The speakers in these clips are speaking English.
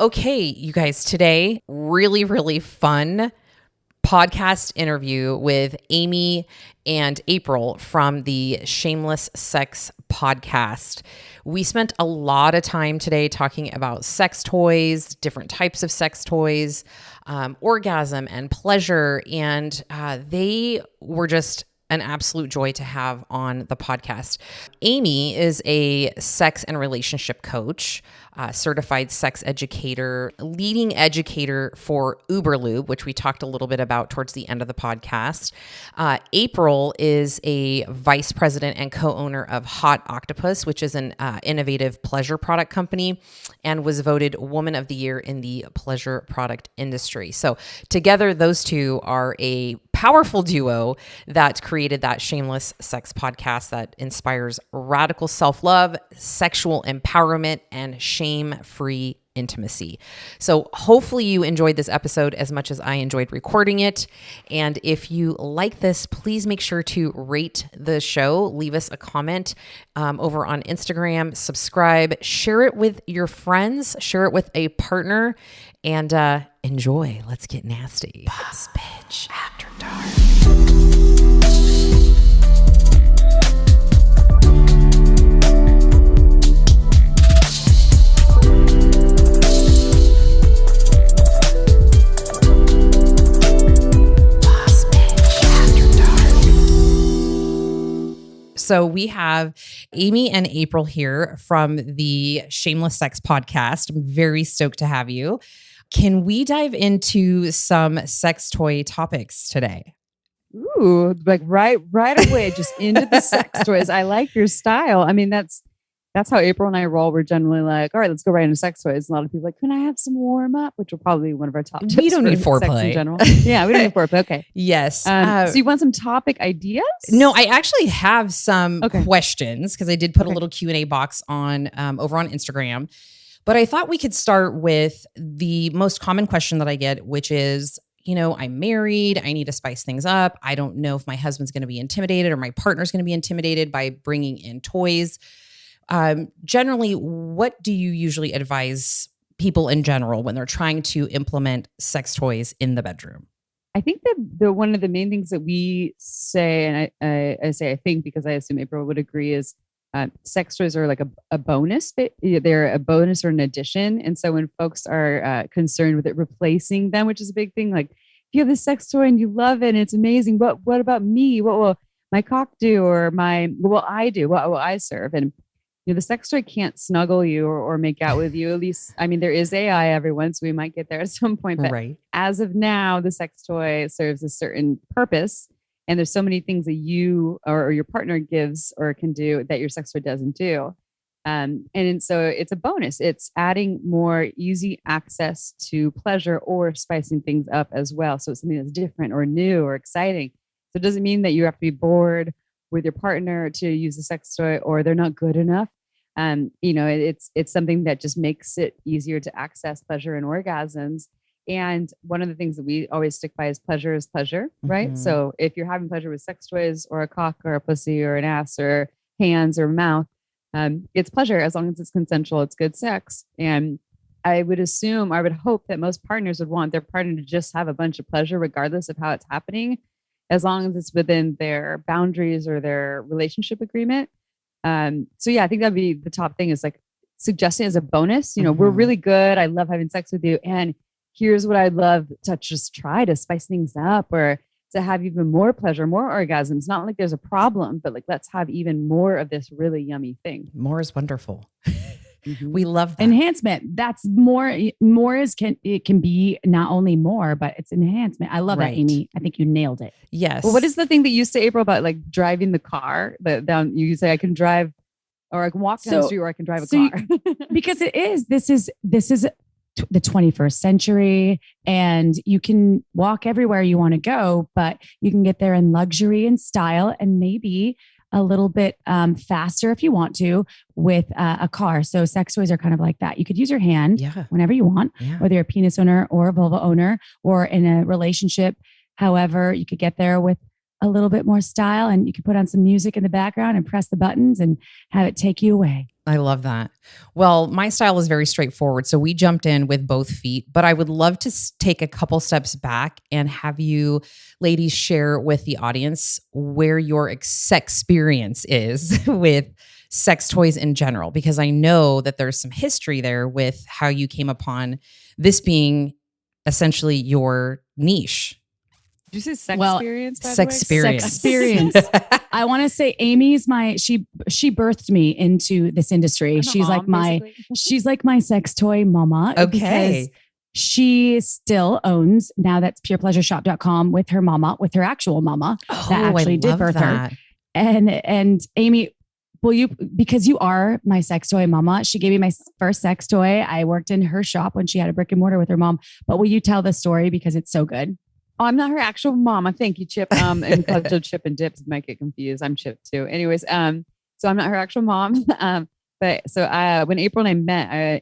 Okay, you guys, today, really, really fun podcast interview with Amy and April from the Shameless Sex Podcast. We spent a lot of time today talking about sex toys, different types of sex toys, orgasm and pleasure, and they were just an absolute joy to have on the podcast. Amy is a sex and relationship coach, certified sex educator, leading educator for Uberlube, which we talked a little bit about towards the end of the podcast. April is a vice president and co-owner of Hot Octopus, which is an innovative pleasure product company, and was voted Woman of the Year in the pleasure product industry. So together, those two are a powerful duo that created that Shameless Sex Podcast that inspires radical self-love, sexual empowerment, and shame-free intimacy. So hopefully you enjoyed this episode as much as I enjoyed recording it. And if you like this, please make sure to rate the show, leave us a comment over on Instagram, subscribe, share it with your friends, share it with a partner, and enjoy. Let's get nasty. Boss Bitch After Dark. So we have Amy and April here from the Shameless Sex Podcast. I'm very stoked to have you. Can we dive into some sex toy topics today? Ooh, like right away, just into the sex toys. I like your style. I mean, that's how April and I roll. We're generally like, all right, let's go right into sex toys. A lot of people are like, can I have some warm up? Which will probably be one of our top tips. We don't need sex foreplay in general. Yeah, we don't need foreplay. Okay. Yes. So you want some topic ideas? No, I actually have some questions because I did put a little Q&A box on over on Instagram. But I thought we could start with the most common question that I get, which is, you know, I'm married. I need to spice things up. I don't know if my husband's going to be intimidated or my partner's going to be intimidated by bringing in toys. Generally, what do you usually advise people in general when they're trying to implement sex toys in the bedroom? I think that the one of the main things that we say, and I say I think because I assume April would agree, is sex toys are like a bonus. They're a bonus or an addition. And so when folks are concerned with it replacing them, which is a big thing, like if you have this sex toy and you love it and it's amazing, what about me? What will my cock do? Or what will I do? What will I serve? And you know, the sex toy can't snuggle you or make out with you. At least, I mean, there is AI, everyone, so we might get there at some point. But as of now, the sex toy serves a certain purpose. And there's so many things that you or your partner gives or can do that your sex toy doesn't do. And so it's a bonus. It's adding more easy access to pleasure or spicing things up as well. So it's something that's different or new or exciting. So it doesn't mean that you have to be bored with your partner to use the sex toy or they're not good enough. You know, it's something that just makes it easier to access pleasure and orgasms. And one of the things that we always stick by is pleasure, right? Mm-hmm. So if you're having pleasure with sex toys or a cock or a pussy or an ass or hands or mouth, it's pleasure as long as it's consensual, it's good sex. And I would hope that most partners would want their partner to just have a bunch of pleasure regardless of how it's happening, as long as it's within their boundaries or their relationship agreement. So yeah, I think that'd be the top thing, is like suggesting as a bonus, you know, we're really good. I love having sex with you. And here's what I'd love to just try to spice things up or to have even more pleasure, more orgasms. Not like there's a problem, but like, let's have even more of this really yummy thing. More is wonderful. We love that. Enhancement. That's more it can be not only more, but it's enhancement. I love that, Amy. I think you nailed it. Yes. Well, what is the thing that you say, April, about like driving the car? That you say I can drive, or I can walk down the street, or I can drive a car. Because this is the 21st century, and you can walk everywhere you want to go, but you can get there in luxury and style, and maybe a little bit faster if you want to with a car. So sex toys are kind of like that. You could use your hand whenever you want, whether you're a penis owner or a vulva owner or in a relationship. However, you could get there with a little bit more style, and you can put on some music in the background and press the buttons and have it take you away. I love that. Well, my style is very straightforward. So we jumped in with both feet, but I would love to take a couple steps back and have you ladies share with the audience where your sex experience is with sex toys in general, because I know that there's some history there with how you came upon this being essentially your niche. Did you say sex experience? By Sex experience. Sex experience. I want to say Amy's she birthed me into this industry. She's like my sex toy mama. Okay. Because she still owns, now that's purepleasureshop.com, with her actual mama that actually did birth her. And Amy, because you are my sex toy mama, she gave me my first sex toy. I worked in her shop when she had a brick and mortar with her mom. But will you tell the story, because it's so good? Oh, I'm not her actual mama. Thank you, Chip. And because of Chip and Dips, might get confused. I'm Chip too. Anyways, so I'm not her actual mom. But when April and I met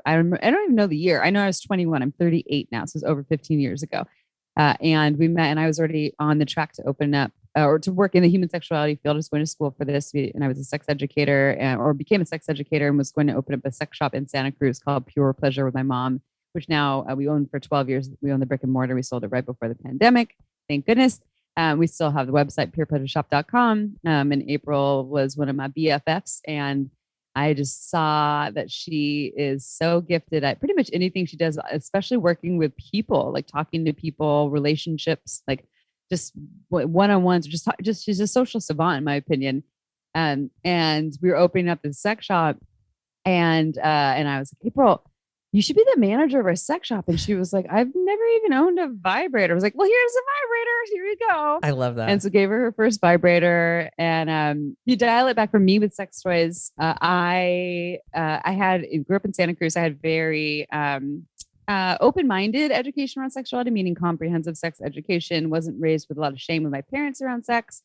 I don't even know the year. I know I was 21. I'm 38 now. So it's over 15 years ago. And we met, and I was already on the track to open up or to work in the human sexuality field. I was going to school for this, and I was a sex educator or became a sex educator, and was going to open up a sex shop in Santa Cruz called Pure Pleasure with my mom, which now we owned for 12 years. We own the brick and mortar. We sold it right before the pandemic. Thank goodness. We still have the website, purepleasureshop.com. And April was one of my BFFs. And I just saw that she is so gifted at pretty much anything she does, especially working with people, like talking to people, relationships, like just one-on-ones, she's a social savant, in my opinion. And we were opening up the sex shop, and I was like, April, you should be the manager of our sex shop. And she was like, I've never even owned a vibrator. I was like, well, here's a vibrator. Here you go. I love that. And so gave her first vibrator. And you dial it back for me with sex toys. I grew up in Santa Cruz. I had very open-minded education around sexuality, meaning comprehensive sex education. Wasn't raised with a lot of shame with my parents around sex.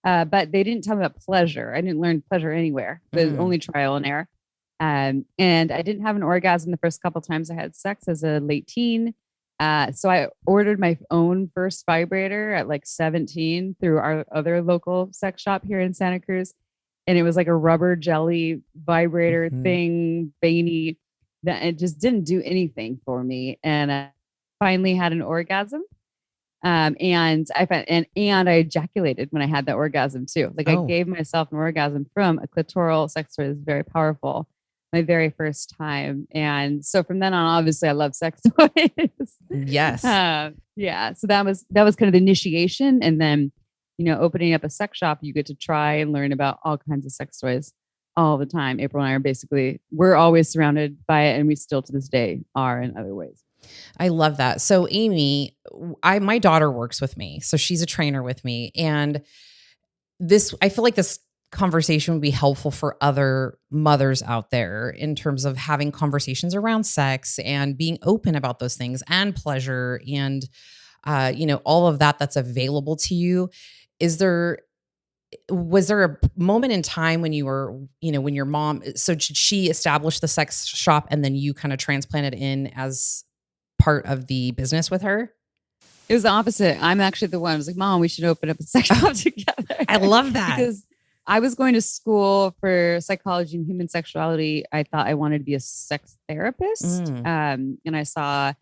But they didn't tell me about pleasure. I didn't learn pleasure anywhere. It was only trial and error. And I didn't have an orgasm the first couple of times I had sex as a late teen. So I ordered my own first vibrator at like 17 through our other local sex shop here in Santa Cruz. And it was like a rubber jelly vibrator thing, veiny, that it just didn't do anything for me. And I finally had an orgasm. And I ejaculated when I had that orgasm too. Like I gave myself an orgasm from a clitoral sex toy. It was very powerful. My very first time. And so from then on, obviously I love sex toys. Yes. Yeah. So that was kind of the initiation. And then, opening up a sex shop, you get to try and learn about all kinds of sex toys all the time. April and I we're always surrounded by it. And we still to this day are in other ways. I love that. So Amy, my daughter works with me. So she's a trainer with me. And I feel like this conversation would be helpful for other mothers out there in terms of having conversations around sex and being open about those things and pleasure and, all of that's available to you. Was there a moment in time when you were, when your mom, so did she establish the sex shop and then you kind of transplanted in as part of the business with her? It was the opposite. I'm actually the one. I was like, Mom, we should open up a sex shop together. I love that. Because I was going to school for psychology and human sexuality. I thought I wanted to be a sex therapist. And I saw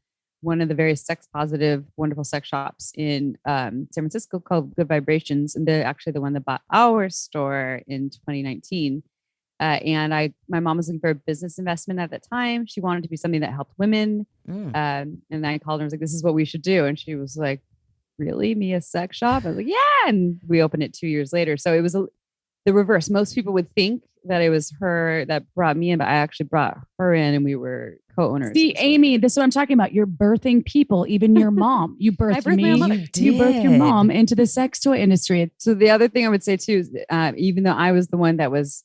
one of the very sex positive, wonderful sex shops in San Francisco called Good Vibrations. And they're actually the one that bought our store in 2019. And my mom was looking for a business investment at that time. She wanted to be something that helped women. And I called her and was like, this is what we should do. And she was like, really? Me, a sex shop? I was like, yeah. And we opened it 2 years later. So it was the reverse. Most people would think that it was her that brought me in, but I actually brought her in and we were co-owners. See, Amy, this is what I'm talking about. You're birthing people, even your mom. You birthed me. You birthed your mom into the sex toy industry. So the other thing I would say too is even though I was the one that was,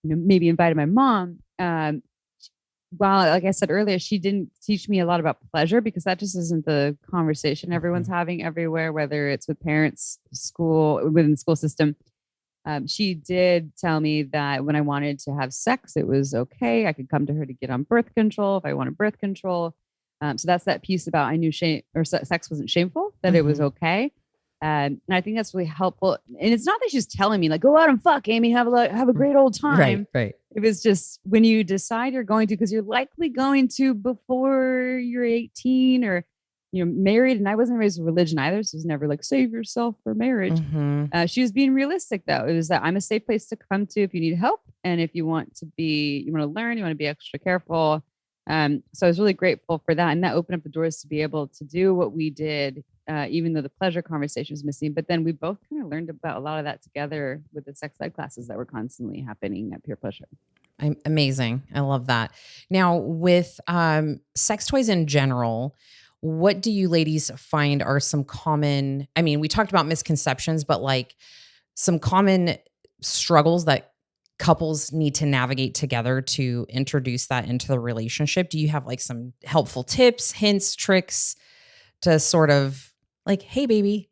maybe invited my mom, while, like I said earlier, she didn't teach me a lot about pleasure because that just isn't the conversation everyone's having everywhere, whether it's with parents, school, within the school system. She did tell me that when I wanted to have sex, it was okay. I could come to her to get on birth control if I wanted birth control. So that's that piece about I knew sex wasn't shameful, that it was okay. And I think that's really helpful. And it's not that she's telling me like, go out and fuck, Amy, have a great old time. Right. It was just when you decide you're going to, because you're likely going to before you're 18 or married. And I wasn't raised with religion either. So it was never like save yourself for marriage. Mm-hmm. She was being realistic though. It was that I'm a safe place to come to if you need help. And if you want to learn, you want to be extra careful. So I was really grateful for that. And that opened up the doors to be able to do what we did, even though the pleasure conversation was missing. But then we both kind of learned about a lot of that together with the sex ed classes that were constantly happening at Pure Pleasure. Amazing. I love that. Now with sex toys in general, what do you ladies find are some common, I mean, we talked about misconceptions, but like some common struggles that couples need to navigate together to introduce that into the relationship? Do you have like some helpful tips, hints, tricks to sort of like, hey baby,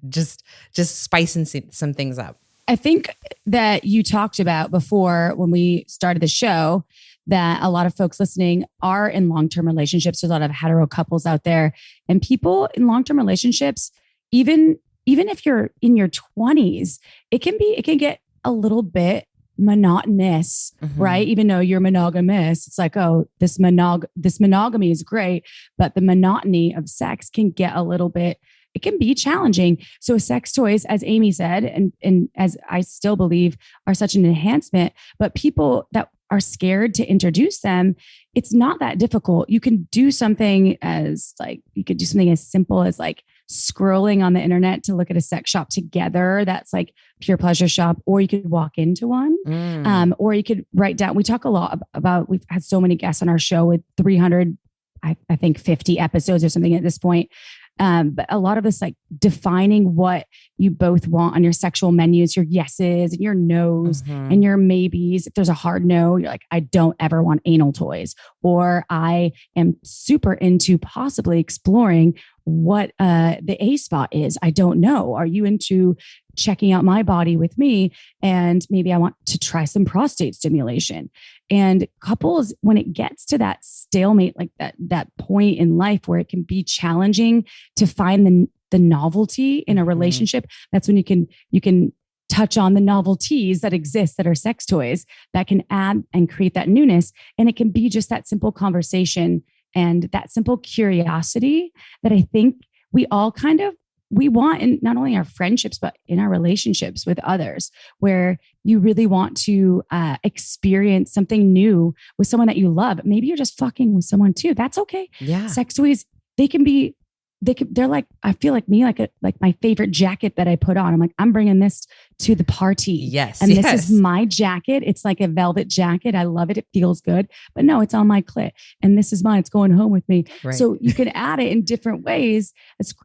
just spicing some things up? I think that you talked about before when we started the show that a lot of folks listening are in long-term relationships. There's a lot of hetero couples out there, and people in long-term relationships, even if you're in your 20s, it can get a little bit monotonous, right? Even though you're monogamous, it's like, oh, this monogamy is great, but the monotony of sex can get a little bit, it can be challenging. So sex toys, as Amy said, and as I still believe, are such an enhancement, but people that are scared to introduce them, it's not that difficult. You can do something as simple as like scrolling on the internet to look at a sex shop together. That's like Pure Pleasure Shop, or you could walk into one, or you could write down. We talk a lot about, we've had so many guests on our show with 300, I think 50 episodes or something at this point. But a lot of this, like defining what you both want on your sexual menus, your yeses and your nos and your maybes. If there's a hard no, you're like, I don't ever want anal toys, or I am super into possibly exploring what the A spot is. I don't know. Are you into checking out my body with me? And maybe I want to try some prostate stimulation. And couples, when it gets to that stalemate, like that point in life where it can be challenging to find the novelty in a relationship, that's when you can touch on the novelties that exist that are sex toys that can add and create that newness. And it can be just that simple conversation and that simple curiosity that I think we all we want in not only our friendships, but in our relationships with others, where you really want to experience something new with someone that you love. Maybe you're just fucking with someone too. That's okay. Yeah. Sex toys, they're like, I feel like me, like my favorite jacket that I put on. I'm like, I'm bringing this to the party. Yes. And this is my jacket. It's like a velvet jacket. I love it. It feels good, but no, it's on my clit. And this is mine. It's going home with me. Right. So you can add it in different ways.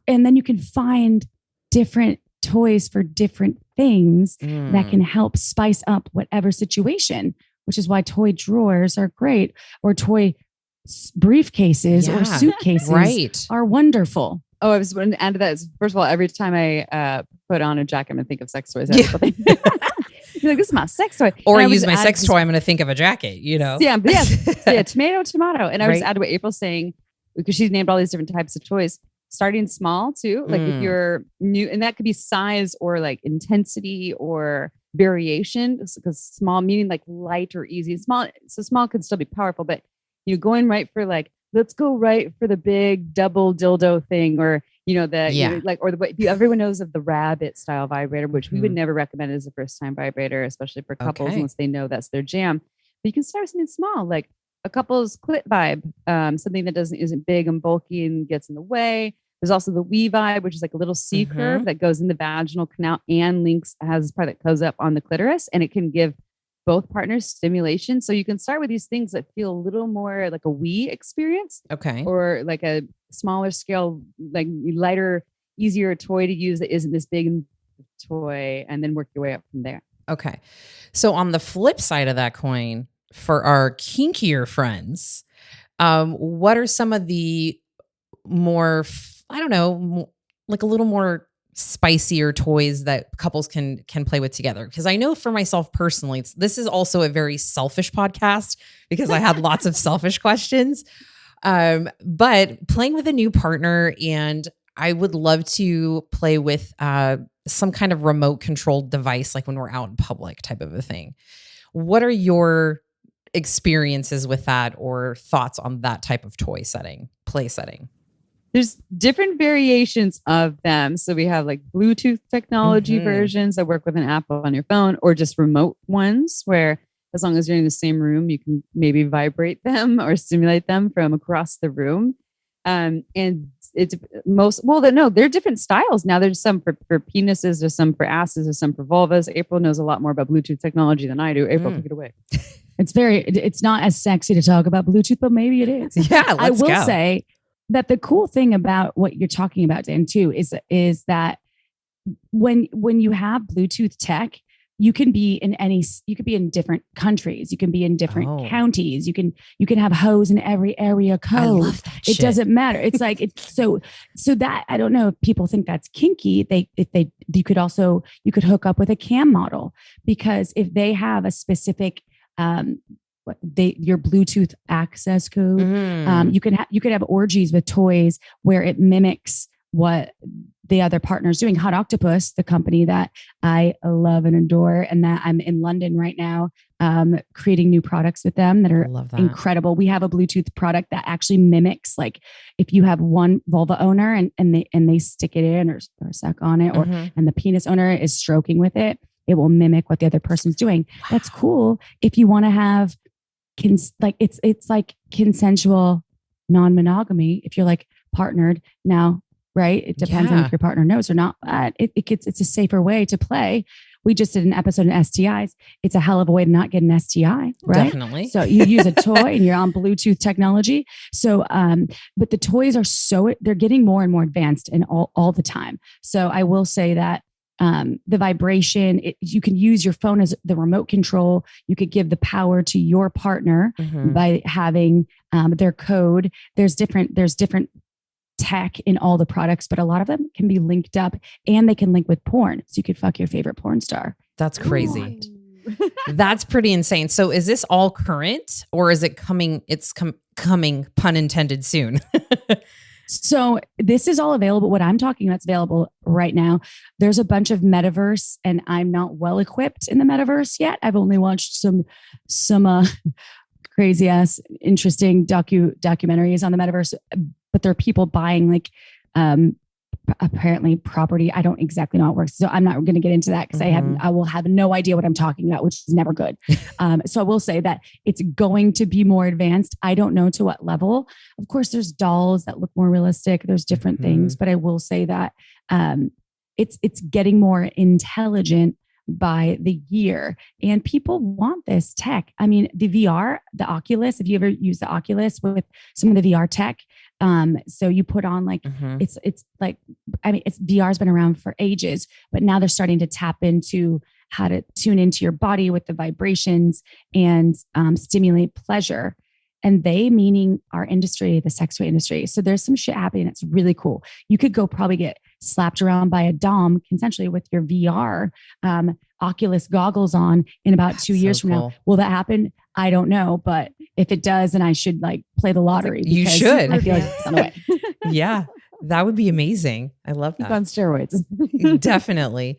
And then you can find different toys for different things that can help spice up whatever situation, which is why toy drawers are great, or toy briefcases or suitcases are wonderful. Oh, I was going to add to that. First of all, every time I put on a jacket, I'm going to think of sex toys. You're like, this is my sex toy. Or I use my sex toy, I'm going to think of a jacket, Yeah, tomato. And I would just add to what April's saying, because she's named all these different types of toys, starting small too. Like if you're new, and that could be size or like intensity or variation, because small meaning like light or easy. Small could still be powerful, but going right for like, let's go right for the big double dildo thing, or everyone knows of the rabbit style vibrator, which we would never recommend as a first time vibrator, especially for couples unless they know that's their jam. But you can start with something small, like a couple's clit vibe, something that isn't big and bulky and gets in the way. There's also the wee vibe, which is like a little C curve that goes in the vaginal canal and has part that goes up on the clitoris, and it can give both partners stimulation. So you can start with these things that feel a little more like a wee experience. Okay. Or like a smaller scale, like lighter, easier toy to use that isn't this big toy, and then work your way up from there. Okay. So on the flip side of that coin, for our kinkier friends, what are some of the more, like a little more spicier toys that couples can play with together? Because I know for myself personally, this is also a very selfish podcast because I had lots of selfish questions. But playing with a new partner, and I would love to play with some kind of remote controlled device, like when we're out in public type of a thing. What are your experiences with that or thoughts on that type of play setting? There's different variations of them. So we have like Bluetooth technology versions that work with an app on your phone, or just remote ones where as long as you're in the same room, you can maybe vibrate them or stimulate them from across the room. And it's they're different styles. Now there's some for penises, there's some for asses, there's some for vulvas. April knows a lot more about Bluetooth technology than I do. April, take it away. It's not as sexy to talk about Bluetooth, but maybe it is. Yeah, I will say that the cool thing about what you're talking about, Dan, too, is that when you have Bluetooth tech, you can be in different countries. You can be in different counties. You can have hoes in every area code. I love that shit. It doesn't matter. It's like, so that, I don't know if people think that's kinky. You could hook up with a cam model, because if they have a specific, your Bluetooth access code, you could have orgies with toys where it mimics what the other partner's doing. Hot Octopus, the company that I love and adore, and that I'm in London right now, creating new products with them that are incredible. We have a Bluetooth product that actually mimics, like if you have one vulva owner and they stick it in or suck on it, and the penis owner is stroking with it, it will mimic what the other person's doing. Wow. That's cool. If you want to have it's like consensual non-monogamy, if you're like partnered now, right? It depends on if your partner knows or not. It's a safer way to play. We just did an episode on STIs. It's a hell of a way to not get an STI, right? Definitely. So you use a toy and you're on Bluetooth technology. So, but the toys are they're getting more and more advanced and all the time. So I will say that the vibration, you can use your phone as the remote control. You could give the power to your partner by having their code. There's different tech in all the products, but a lot of them can be linked up, and they can link with porn. So you could fuck your favorite porn star. That's crazy. That's pretty insane. So is this all current, or is it coming? It's coming, pun intended, soon. So this is all available. What I'm talking about is available right now. There's a bunch of metaverse, and I'm not well equipped in the metaverse yet. I've only watched some crazy ass, interesting documentaries on the metaverse, but there are people buying like apparently property. I don't exactly know how it works, so I'm not going to get into that because I will have no idea what I'm talking about, which is never good. So I will say that it's going to be more advanced. I don't know to what level. Of course, there's dolls that look more realistic. There's different things, but I will say that it's getting more intelligent by the year, and people want this tech. I mean, the VR, the Oculus, if you ever use the Oculus with some of the VR tech, so you put on like, it's like, I mean, VR's been around for ages, but now they're starting to tap into how to tune into your body with the vibrations and stimulate pleasure. And they, meaning our industry, the sex toy industry. So there's some shit happening that's really cool. You could go probably get slapped around by a dom consensually with your VR Oculus goggles on in about 2 years from now. Will that happen? I don't know. But if it does, then I should like play the lottery. You should. I feel like it's on the way. Yeah, that would be amazing. I love that. On steroids. Definitely.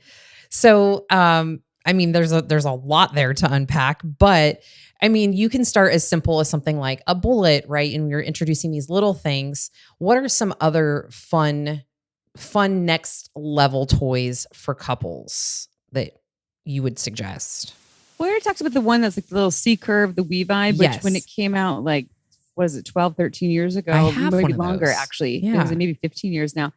So, I mean, there's a lot there to unpack, but I mean, you can start as simple as something like a bullet, right? And you're introducing these little things. What are some other fun next level toys for couples that you would suggest? We already talked about the one that's like the little C curve, the We Vibe, which when it came out, like, what is it, 12, 13 years ago? I have maybe one of longer, those. actually. Yeah. It was maybe 15 years now.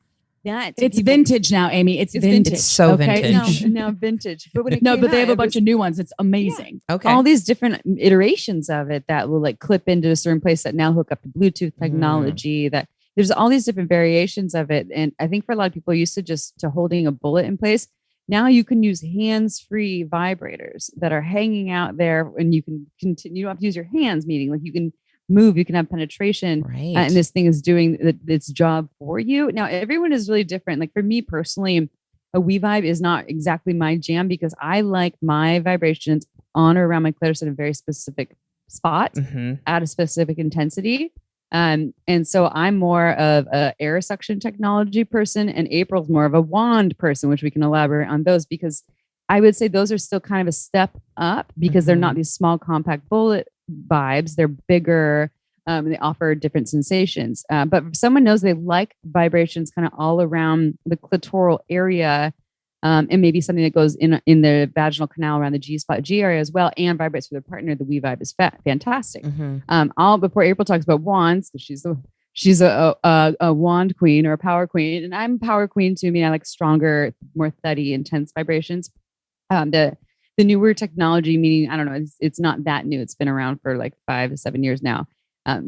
It's vintage now, Amy. It's vintage. It's so vintage. Now vintage. But when but they have a bunch of new ones. It's amazing. Yeah. Okay. All these different iterations of it that will like clip into a certain place that now hook up to Bluetooth technology. That there's all these different variations of it. And I think for a lot of people used to holding a bullet in place. Now you can use hands-free vibrators that are hanging out there, and you can continue. You don't have to use your hands, meaning like you can move, you can have penetration, right. And this thing is doing its job for you. Now, everyone is really different. Like for me personally, a We Vibe is not exactly my jam because I like my vibrations on or around my clitoris at a very specific spot at a specific intensity. And so I'm more of a air suction technology person, and April's more of a wand person, which we can elaborate on those, because I would say those are still kind of a step up, because they're not these small compact bullet vibes. They're bigger. And they offer different sensations. But if someone knows they like vibrations kind of all around the clitoral area, and maybe something that goes in the vaginal canal around the G spot, G area as well, and vibrates for their partner, the We Vibe is fantastic. Before April talks about wands, because she's a wand queen or a power queen, and I'm a power queen too. I mean, I like stronger, more thuddy, intense vibrations. The newer technology, meaning, I don't know, it's not that new. It's been around for like 5 to 7 years now.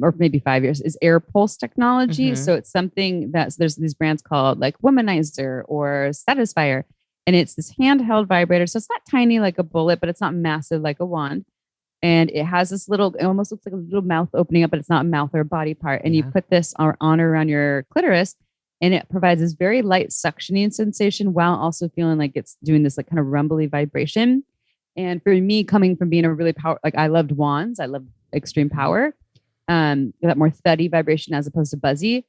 Or maybe 5 years, is air pulse technology. So it's something there's these brands called like Womanizer or Satisfier, and it's this handheld vibrator. So it's not tiny like a bullet, but it's not massive like a wand. And it has this little, it almost looks like a little mouth opening up, but it's not a mouth or a body part. And you put this on or around your clitoris, and it provides this very light suctioning sensation while also feeling like it's doing this like kind of rumbly vibration. And for me, coming from being a really I loved wands, I love extreme power. That more thuddy vibration as opposed to buzzy.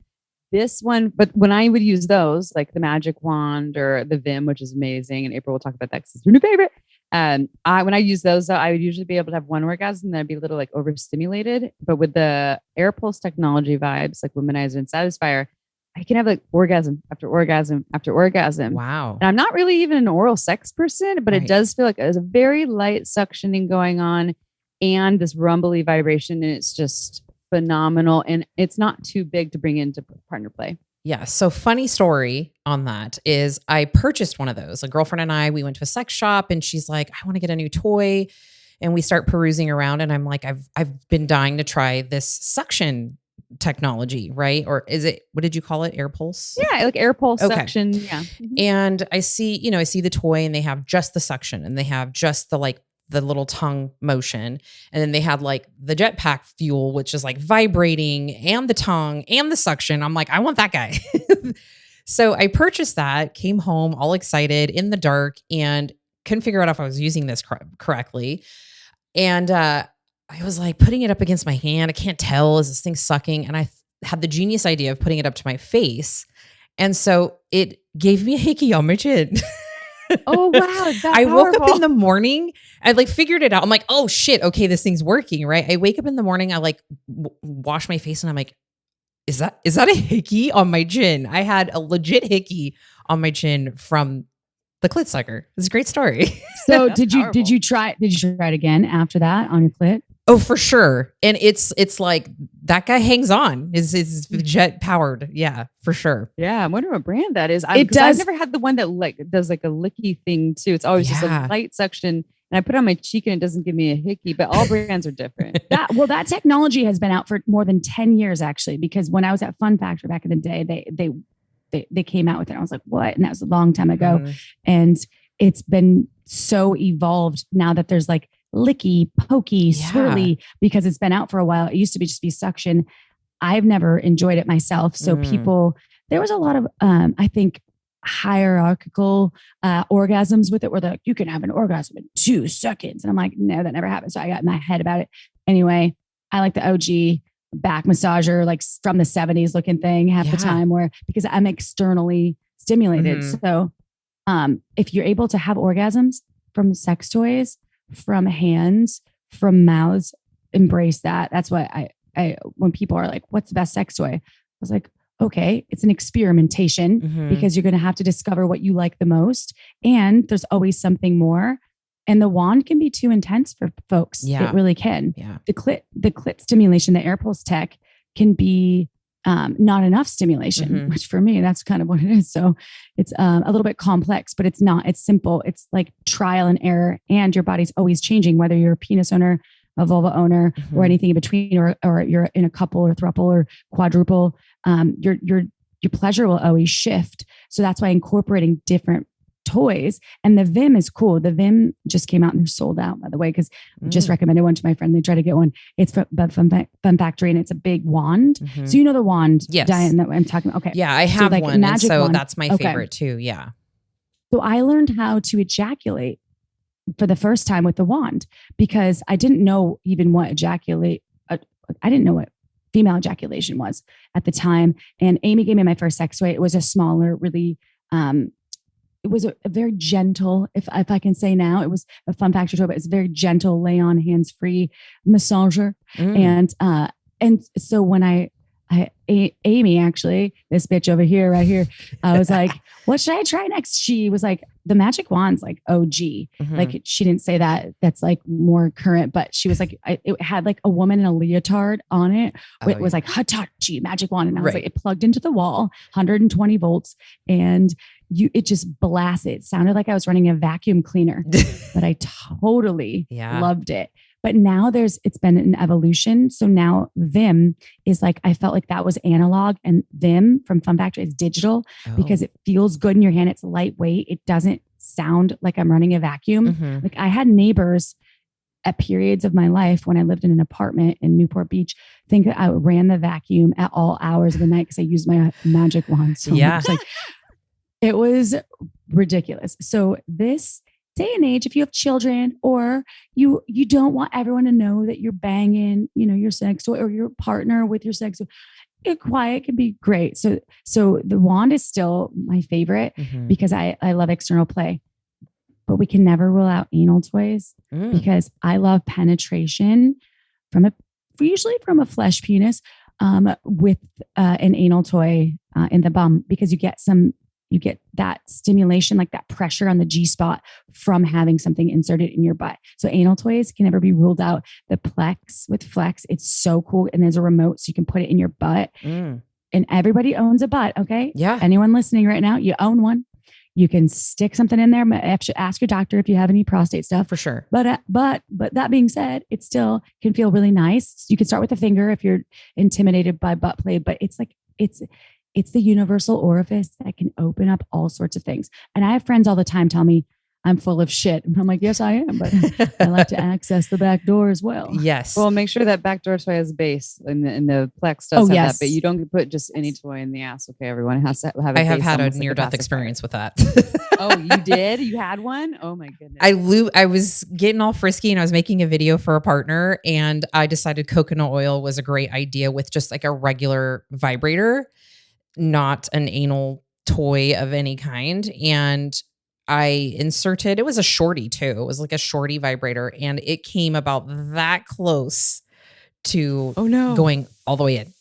This one, but when I would use those, like the magic wand or the Vim, which is amazing, and April will talk about that because it's her new favorite. When I use those, though, I would usually be able to have one orgasm, and then I'd be a little like overstimulated. But with the air pulse technology vibes, like Womanizer and Satisfier, I can have like orgasm after orgasm after orgasm. Wow. And I'm not really even an oral sex person, but it does feel like there's a very light suctioning going on and this rumbly vibration, and it's just phenomenal, and it's not too big to bring into partner play. Yeah. So funny story on that is I purchased one of those. A girlfriend and I, we went to a sex shop, and she's like, I want to get a new toy. And we start perusing around, and I'm like, I've been dying to try this suction technology, right? Or is it, what did you call it? Air pulse? Yeah, like air pulse suction. Yeah. And I see the toy, and they have just the suction, and they have just the little tongue motion. And then they had like the jetpack fuel, which is like vibrating, and the tongue and the suction. I'm like, I want that guy. So I purchased that, came home all excited in the dark, and couldn't figure out if I was using this correctly. And I was like putting it up against my hand. I can't tell, is this thing sucking? And I had the genius idea of putting it up to my face. And so it gave me a hickey on my chin. Oh, wow. I woke up in the morning. I like figured it out. I'm like, oh shit. Okay. This thing's working. Right. I wake up in the morning. I like wash my face, and I'm like, is that a hickey on my chin? I had a legit hickey on my chin from the clit sucker. It's a great story. So did you try it again after that on your clit? Oh, for sure. And it's like that guy hangs on. Is jet powered. Yeah, for sure. Yeah, I wonder what brand that is. I've never had the one that like does like a licky thing too. It's always just a light suction. And I put it on my cheek, and it doesn't give me a hickey, but all brands are different. That technology has been out for more than 10 years, actually, because when I was at Fun Factor back in the day, they came out with it. I was like, what? And that was a long time ago. And it's been so evolved now that there's like licky, pokey, swirly, because it's been out for a while. It used to just be suction. I've never enjoyed it myself. So there was a lot of, I think, hierarchical orgasms with it, where they're like, you can have an orgasm in 2 seconds. And I'm like, no, that never happened. So I got in my head about it. Anyway, I like the OG back massager, like from the 70s looking thing half the time, because I'm externally stimulated. So if you're able to have orgasms from sex toys, from hands, from mouths, embrace that. That's what I when people are like, what's the best sex toy? I was like, okay, it's an experimentation, because you're going to have to discover what you like the most. And there's always something more. And the wand can be too intense for folks. Yeah. It really can. Yeah. The clit stimulation, the air pulse tech can be not enough stimulation, which for me, that's kind of what it is. So it's a little bit complex, but it's not. It's simple. It's like trial and error, and your body's always changing, whether you're a penis owner, a vulva owner, or anything in between, or you're in a couple or throuple or quadruple. Your pleasure will always shift. So that's why incorporating different toys, and the Vim is cool. The Vim just came out, and they're sold out, by the way, because I just recommended one to my friend. They tried to get one. It's from Fun Factory, and it's a big wand. So you know the wand, Diane, that I'm talking about. Okay. Yeah, I have like one. And so wand. That's my favorite too. Yeah. So I learned how to ejaculate for the first time with the wand, because I didn't know even what ejaculate. I didn't know what female ejaculation was at the time. And Amy gave me my first sex toy. It was a smaller, really, it was a very gentle, if I can say now, it was a fun factor toy, but it's very gentle, lay on, hands-free massager. And so when Amy, actually, this bitch over here, right here, I was like, what should I try next? She was like, the magic wand's like OG. Like she didn't say that. That's like more current, but she was like, it had like a woman in a leotard on it. It was like Hitachi magic wand. And I was like, it plugged into the wall, 120 volts. And it just blasted. It sounded like I was running a vacuum cleaner, but I totally loved it. But now it's been an evolution. So now Vim is like, I felt like that was analog, and Vim from Fun Factory is digital because it feels good in your hand. It's lightweight. It doesn't sound like I'm running a vacuum. Like I had neighbors at periods of my life when I lived in an apartment in Newport Beach, think that I ran the vacuum at all hours of the night because I used my magic wand so much. Like it was ridiculous. So this day and age, if you have children or you don't want everyone to know that you're banging, your sex toy or your partner with your sex toy, quiet can be great. So the wand is still my favorite because I love external play, but we can never rule out anal toys because I love penetration usually from a flesh penis with an anal toy in the bum, because you get that stimulation, like that pressure on the G spot from having something inserted in your butt. So anal toys can never be ruled out. The Plex with Flex, it's so cool. And there's a remote so you can put it in your butt. And everybody owns a butt. Okay. Yeah. Anyone listening right now, you own one. You can stick something in there. Ask your doctor if you have any prostate stuff. For sure. But that being said, it still can feel really nice. You can start with a finger if you're intimidated by butt play, but it's the universal orifice that can open up all sorts of things. And I have friends all the time tell me I'm full of shit. And I'm like, yes, I am, but I like to access the back door as well. Yes. Well, make sure that back door toy has a base, and the Plex does have that, but you don't put just any toy in the ass. Okay, everyone has to have a base. I have had a near-death experience with that. Oh, you did? You had one? Oh my goodness. I was getting all frisky and I was making a video for a partner, and I decided coconut oil was a great idea with just like a regular vibrator, not an anal toy of any kind. And I inserted, it was a shorty too. It was like a shorty vibrator, and it came about that close to going all the way in.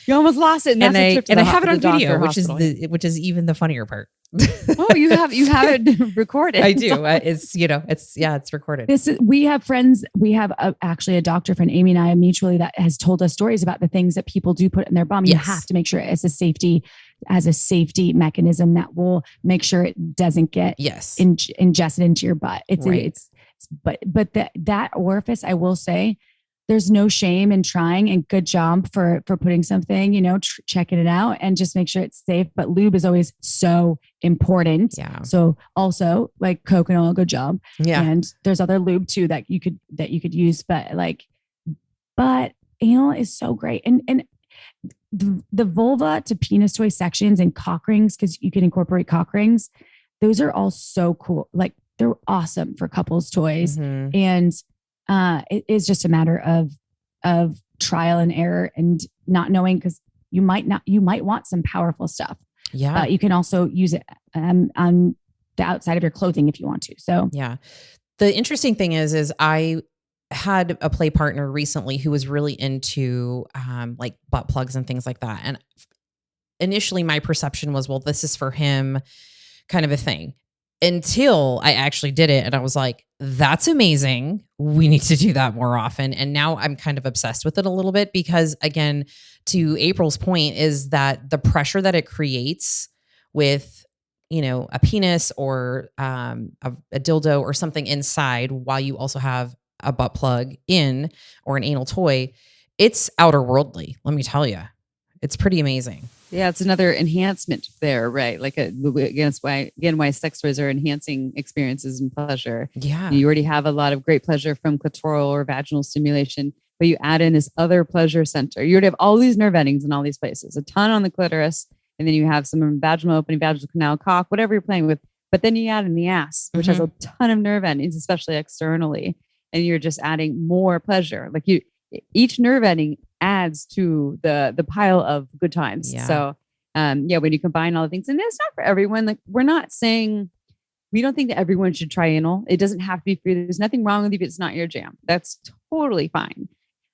You almost lost it. And I have it on video, which is even the funnier part. Oh, you have it recorded. I do. It's recorded. We have friends. We have actually a doctor friend, Amy and I mutually, that has told us stories about the things that people do put in their bum. You have to make sure it's a safety mechanism that will make sure it doesn't get ingested into your butt. But that orifice, I will say, there's no shame in trying, and good job for putting something, checking it out, and just make sure it's safe. But lube is always so important. Yeah. So also like coconut oil, good job. Yeah. And there's other lube too that you could use, but anal is so great. And the vulva to penis toy sections and cock rings, because you can incorporate cock rings. Those are all so cool. Like they're awesome for couples toys. And it is just a matter of trial and error and not knowing, because you might want some powerful stuff. Yeah. You can also use it on the outside of your clothing if you want to. So yeah. The interesting thing is I had a play partner recently who was really into like butt plugs and things like that. And initially my perception was, well, this is for him kind of a thing. Until I actually did it, and I was like, that's amazing. We need to do that more often. And now I'm kind of obsessed with it a little bit, because again, to April's point, is that the pressure that it creates with, a penis or a dildo or something inside, while you also have a butt plug in or an anal toy, it's outer worldly. Let me tell you, it's pretty amazing. Yeah, it's another enhancement there, right? Like why sex toys are enhancing experiences and pleasure. Yeah, you already have a lot of great pleasure from clitoral or vaginal stimulation, but you add in this other pleasure center. You already have all these nerve endings in all these places, a ton on the clitoris, and then you have some vaginal opening, vaginal canal, cock, whatever you're playing with. But then you add in the ass, which has a ton of nerve endings, especially externally, and you're just adding more pleasure. Like each nerve ending adds to the pile of good times. Yeah. So when you combine all the things, and it's not for everyone. Like we're not saying, we don't think that everyone should try anal. It doesn't have to be free. There's nothing wrong with you if it's not your jam. That's totally fine.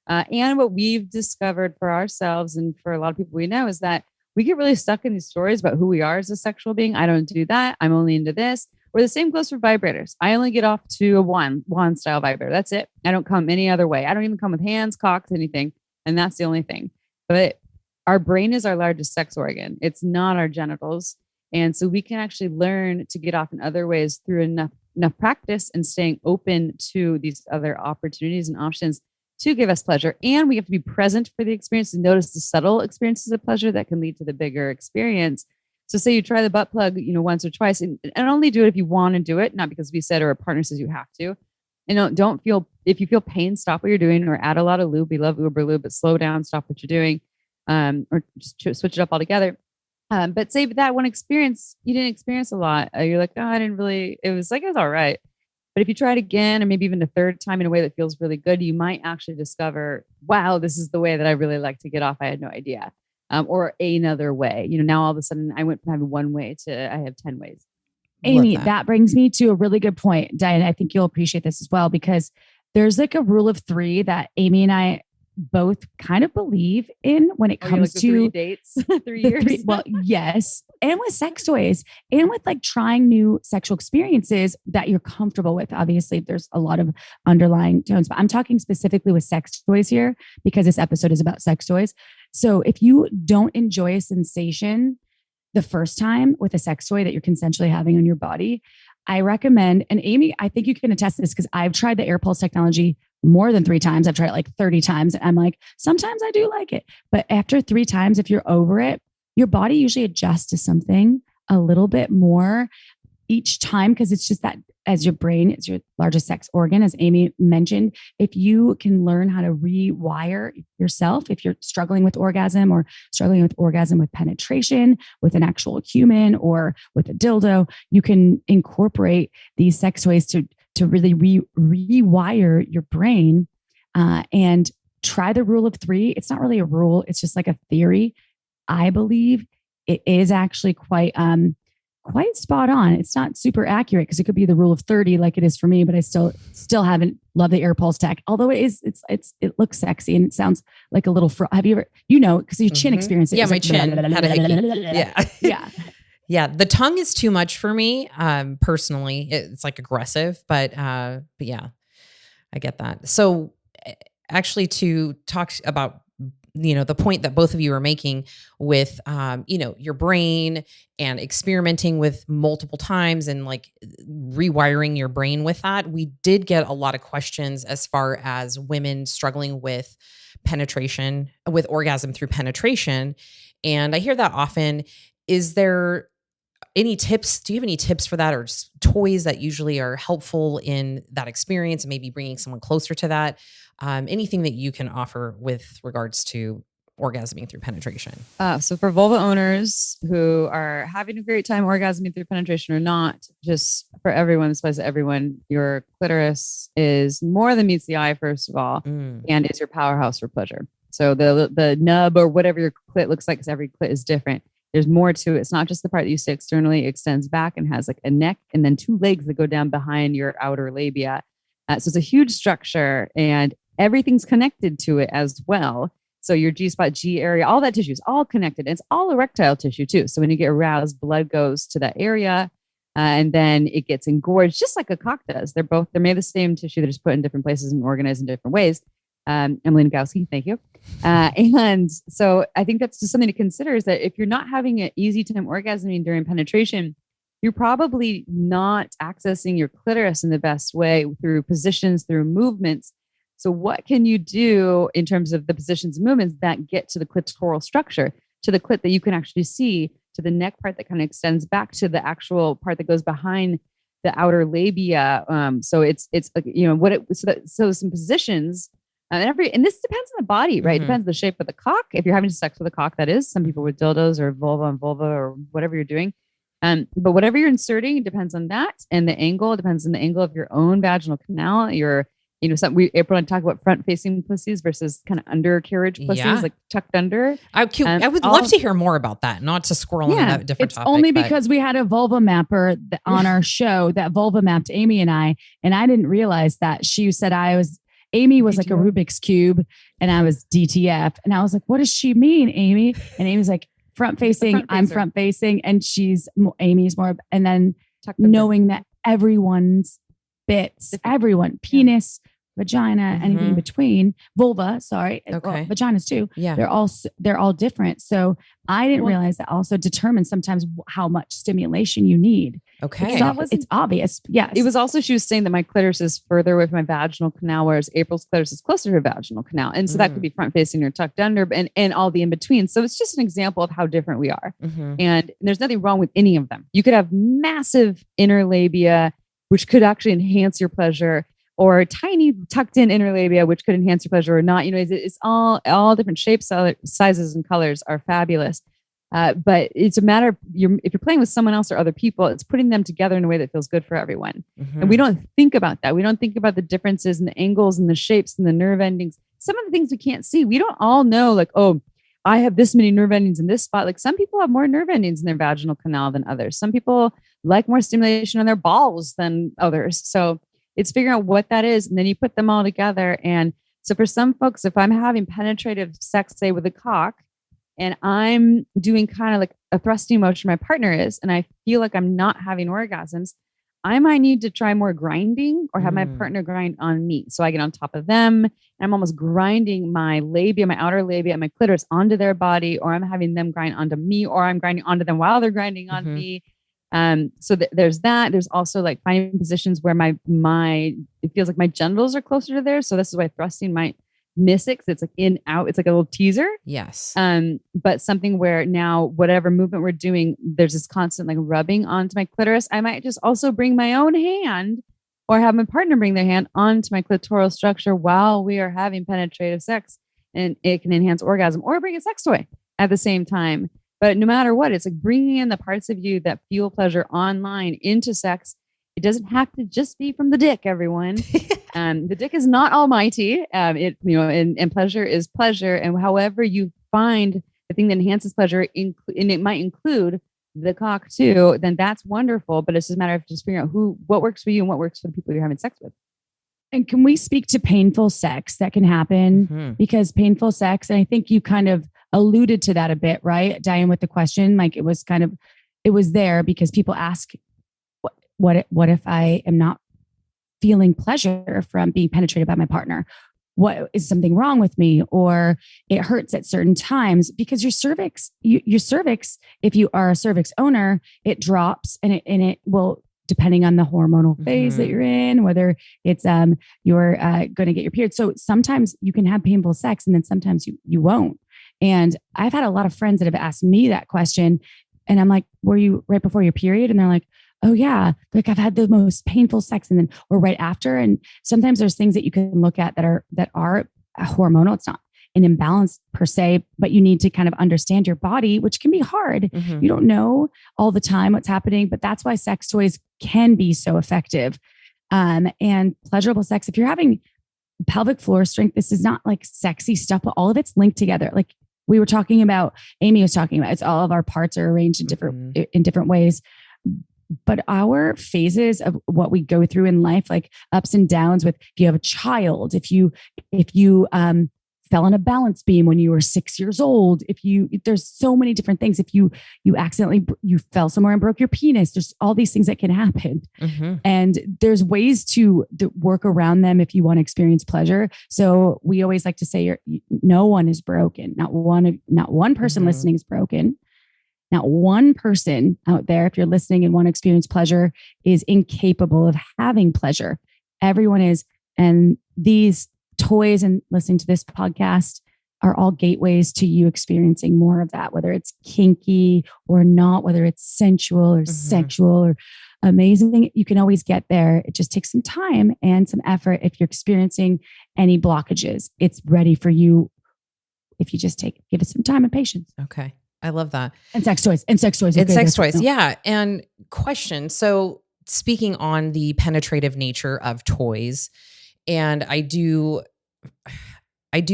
And what we've discovered for ourselves and for a lot of people we know is that we get really stuck in these stories about who we are as a sexual being. I don't do that. I'm only into this. Or the same goes for vibrators. I only get off to a wand style vibrator. That's it. I don't come any other way. I don't even come with hands, cocks, anything. And that's the only thing. But our brain is our largest sex organ. It's not our genitals. And so we can actually learn to get off in other ways through enough practice and staying open to these other opportunities and options to give us pleasure. And we have to be present for the experience and notice the subtle experiences of pleasure that can lead to the bigger experience. So say you try the butt plug, once or twice, and only do it if you want to do it, not because we said or a partner says you have to. And don't feel, if you feel pain, stop what you're doing or add a lot of lube. We love Uber lube, but slow down, stop what you're doing, or just switch it up altogether. But say that one experience, you didn't experience a lot. You're like, oh, it was all right. But if you try it again, or maybe even a third time in a way that feels really good, you might actually discover, wow, this is the way that I really like to get off. I had no idea. Or another way. Now all of a sudden I went from having one way to I have 10 ways. Amy, that brings me to a really good point. Diane, I think you'll appreciate this as well, because there's like a rule of 3 that Amy and I both kind of believe in when it comes to 3 dates, 3 years. Well, yes. And with sex toys and with like trying new sexual experiences that you're comfortable with. Obviously, there's a lot of underlying tones, but I'm talking specifically with sex toys here because this episode is about sex toys. So if you don't enjoy a sensation the first time with a sex toy that you're consensually having on your body, I recommend, and Amy, I think you can attest to this because I've tried the air pulse technology more than 3 times. I've tried it like 30 times. And I'm like, sometimes I do like it. But after 3 times, if you're over it, your body usually adjusts to something a little bit more each time, because it's just that as your brain is your largest sex organ, as Amy mentioned, if you can learn how to rewire yourself, if you're struggling with orgasm or struggling with orgasm with penetration, with an actual human or with a dildo, you can incorporate these sex toys to really rewire your brain and try the rule of 3. It's not really a rule. It's just like a theory. I believe it is actually quite spot on. It's not super accurate because it could be the rule of 30 like it is for me, but I still haven't loved the air pulse tech. Although it looks sexy and it sounds like a little have you ever, because your chin experience. Yeah, my chin had a hickey. Yeah. Yeah. Yeah. The tongue is too much for me. Personally, it's like aggressive, but yeah, I get that. So actually to talk about, the point that both of you are making with, your brain and experimenting with multiple times and like rewiring your brain with that. We did get a lot of questions as far as women struggling with penetration, with orgasm through penetration. And I hear that often. Is there any tips? Do you have any tips for that, or just toys that usually are helpful in that experience and maybe bringing someone closer to that? Anything that you can offer with regards to orgasming through penetration? So for vulva owners who are having a great time orgasming through penetration or not, just for everyone, this applies to everyone, your clitoris is more than meets the eye, first of all, and is your powerhouse for pleasure. So the nub or whatever your clit looks like, because every clit is different. There's more to it. It's not just the part that you say externally, it extends back and has like a neck and then 2 legs that go down behind your outer labia. So it's a huge structure and everything's connected to it as well. So your G-spot, G area, all that tissue is all connected. And it's all erectile tissue too. So when you get aroused, blood goes to that area and then it gets engorged just like a cock does. They're made of the same tissue. They're just put in different places and organized in different ways. Emily Nagowski, thank you. And so I think that's just something to consider, is that if you're not having an easy time orgasming during penetration, you're probably not accessing your clitoris in the best way through positions, through movements. So what can you do in terms of the positions and movements that get to the clitoral structure, to the clit that you can actually see, to the neck part that kind of extends back to the actual part that goes behind the outer labia. So so some positions. And this depends on the body, right? It depends on the shape of the cock. If you're having sex with a cock, that is. Some people with dildos or vulva on vulva or whatever you're doing. But whatever you're inserting, it depends on that. And the angle depends on the angle of your own vaginal canal, your April and I talk about front facing pussies versus kind of undercarriage pussies, like tucked under. I would love to hear more about that. Not to squirrel into that different topic. It's only because we had a vulva mapper on our show that vulva mapped Amy and I didn't realize that. She said Amy was DTF. Like a Rubik's Cube and I was DTF. And I was like, what does she mean, Amy? And Amy's like, front facing, I'm front facing. And Amy's more, and then knowing that everyone's bits, penis, vagina, anything in between, vulva, sorry, vaginas too. Yeah. They're all different. So I didn't realize that also determines sometimes how much stimulation you need. Okay. It's obvious. Yes. It was also, she was saying that my clitoris is further away from my vaginal canal, whereas April's clitoris is closer to her vaginal canal. And so that could be front facing or tucked under and all the in between. So it's just an example of how different we are. And there's nothing wrong with any of them. You could have massive inner labia, which could actually enhance your pleasure, or tiny tucked in inner labia, which could enhance your pleasure or not. It's all different shapes, sizes, and colors are fabulous. But it's a matter of if you're playing with someone else or other people, it's putting them together in a way that feels good for everyone. And we don't think about that. We don't think about the differences and the angles and the shapes and the nerve endings. Some of the things we can't see. We don't all know like, oh, I have this many nerve endings in this spot. Like some people have more nerve endings in their vaginal canal than others. Some people like more stimulation on their balls than others. So it's figuring out what that is. And then you put them all together. And so for some folks, if I'm having penetrative sex, say with a cock, and I'm doing kind of like a thrusting motion my partner is, and I feel like I'm not having orgasms, I might need to try more grinding or have my partner grind on me. So I get on top of them and I'm almost grinding my labia, my outer labia and my clitoris onto their body, or I'm having them grind onto me, or I'm grinding onto them while they're grinding on me. So there's that. There's also like finding positions where it feels like my genitals are closer to theirs. So this is why thrusting might miss it, 'cause it's like in, out. It's like a little teaser. Yes. But something where now whatever movement we're doing, there's this constant like rubbing onto my clitoris. I might just also bring my own hand or have my partner bring their hand onto my clitoral structure while we are having penetrative sex, and it can enhance orgasm, or bring a sex toy at the same time. But no matter what, it's like bringing in the parts of you that feel pleasure online into sex. It doesn't have to just be from the dick, everyone. The dick is not almighty. And pleasure is pleasure. And however you find the thing that enhances pleasure, and it might include the cock too, then that's wonderful. But it's just a matter of just figuring out what works for you and what works for the people you're having sex with. And can we speak to painful sex that can happen? Because painful sex, and I think you kind of alluded to that a bit, right, Diane, with the question, like it was there because people ask, what if I am not feeling pleasure from being penetrated by my partner? What is something wrong with me? Or it hurts at certain times because your cervix, if you are a cervix owner, it drops and it will, depending on the hormonal phase that you're in, whether it's you're going to get your period. So sometimes you can have painful sex and then sometimes you won't. And I've had a lot of friends that have asked me that question. And I'm like, were you right before your period? And they're like, oh yeah, like I've had the most painful sex, and then or right after. And sometimes there's things that you can look at that are hormonal. It's not an imbalance per se, but you need to kind of understand your body, which can be hard. You don't know all the time what's happening, but that's why sex toys can be so effective. And pleasurable sex, if you're having pelvic floor strength, this is not like sexy stuff, but all of it's linked together. Like we were talking about, Amy was talking about, it's all of our parts are arranged in different ways. But our phases of what we go through in life, like ups and downs with, if you have a child, if you fell on a balance beam when you were 6 years old, there's so many different things. If you accidentally, you fell somewhere and broke your penis, there's all these things that can happen. And there's ways to work around them if you want to experience pleasure. So we always like to say no one is broken. Not one person listening is broken. Not one person out there, if you're listening and want to experience pleasure, is incapable of having pleasure. Everyone is. And these toys and listening to this podcast are all gateways to you experiencing more of that, whether it's kinky or not, whether it's sensual or sexual or amazing. You can always get there. It just takes some time and some effort. If you're experiencing any blockages, it's ready for you if you just give it some time and patience. Okay. I love that. And sex toys. Yeah. And question. So speaking on the penetrative nature of toys, And I do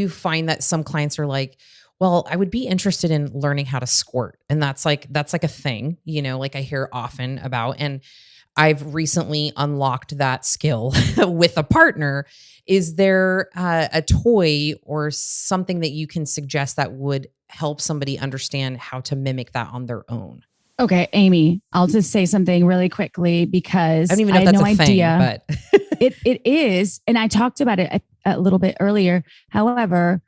find that some clients are like, well, I would be interested in learning how to squirt. And that's like a thing, like I hear often about. And I've recently unlocked that skill with a partner. Is there a toy or something that you can suggest that would help somebody understand how to mimic that on their own? Okay, Amy, I'll just say something really quickly because I don't even know if that's a thing, but it is. And I talked about it a little bit earlier. However,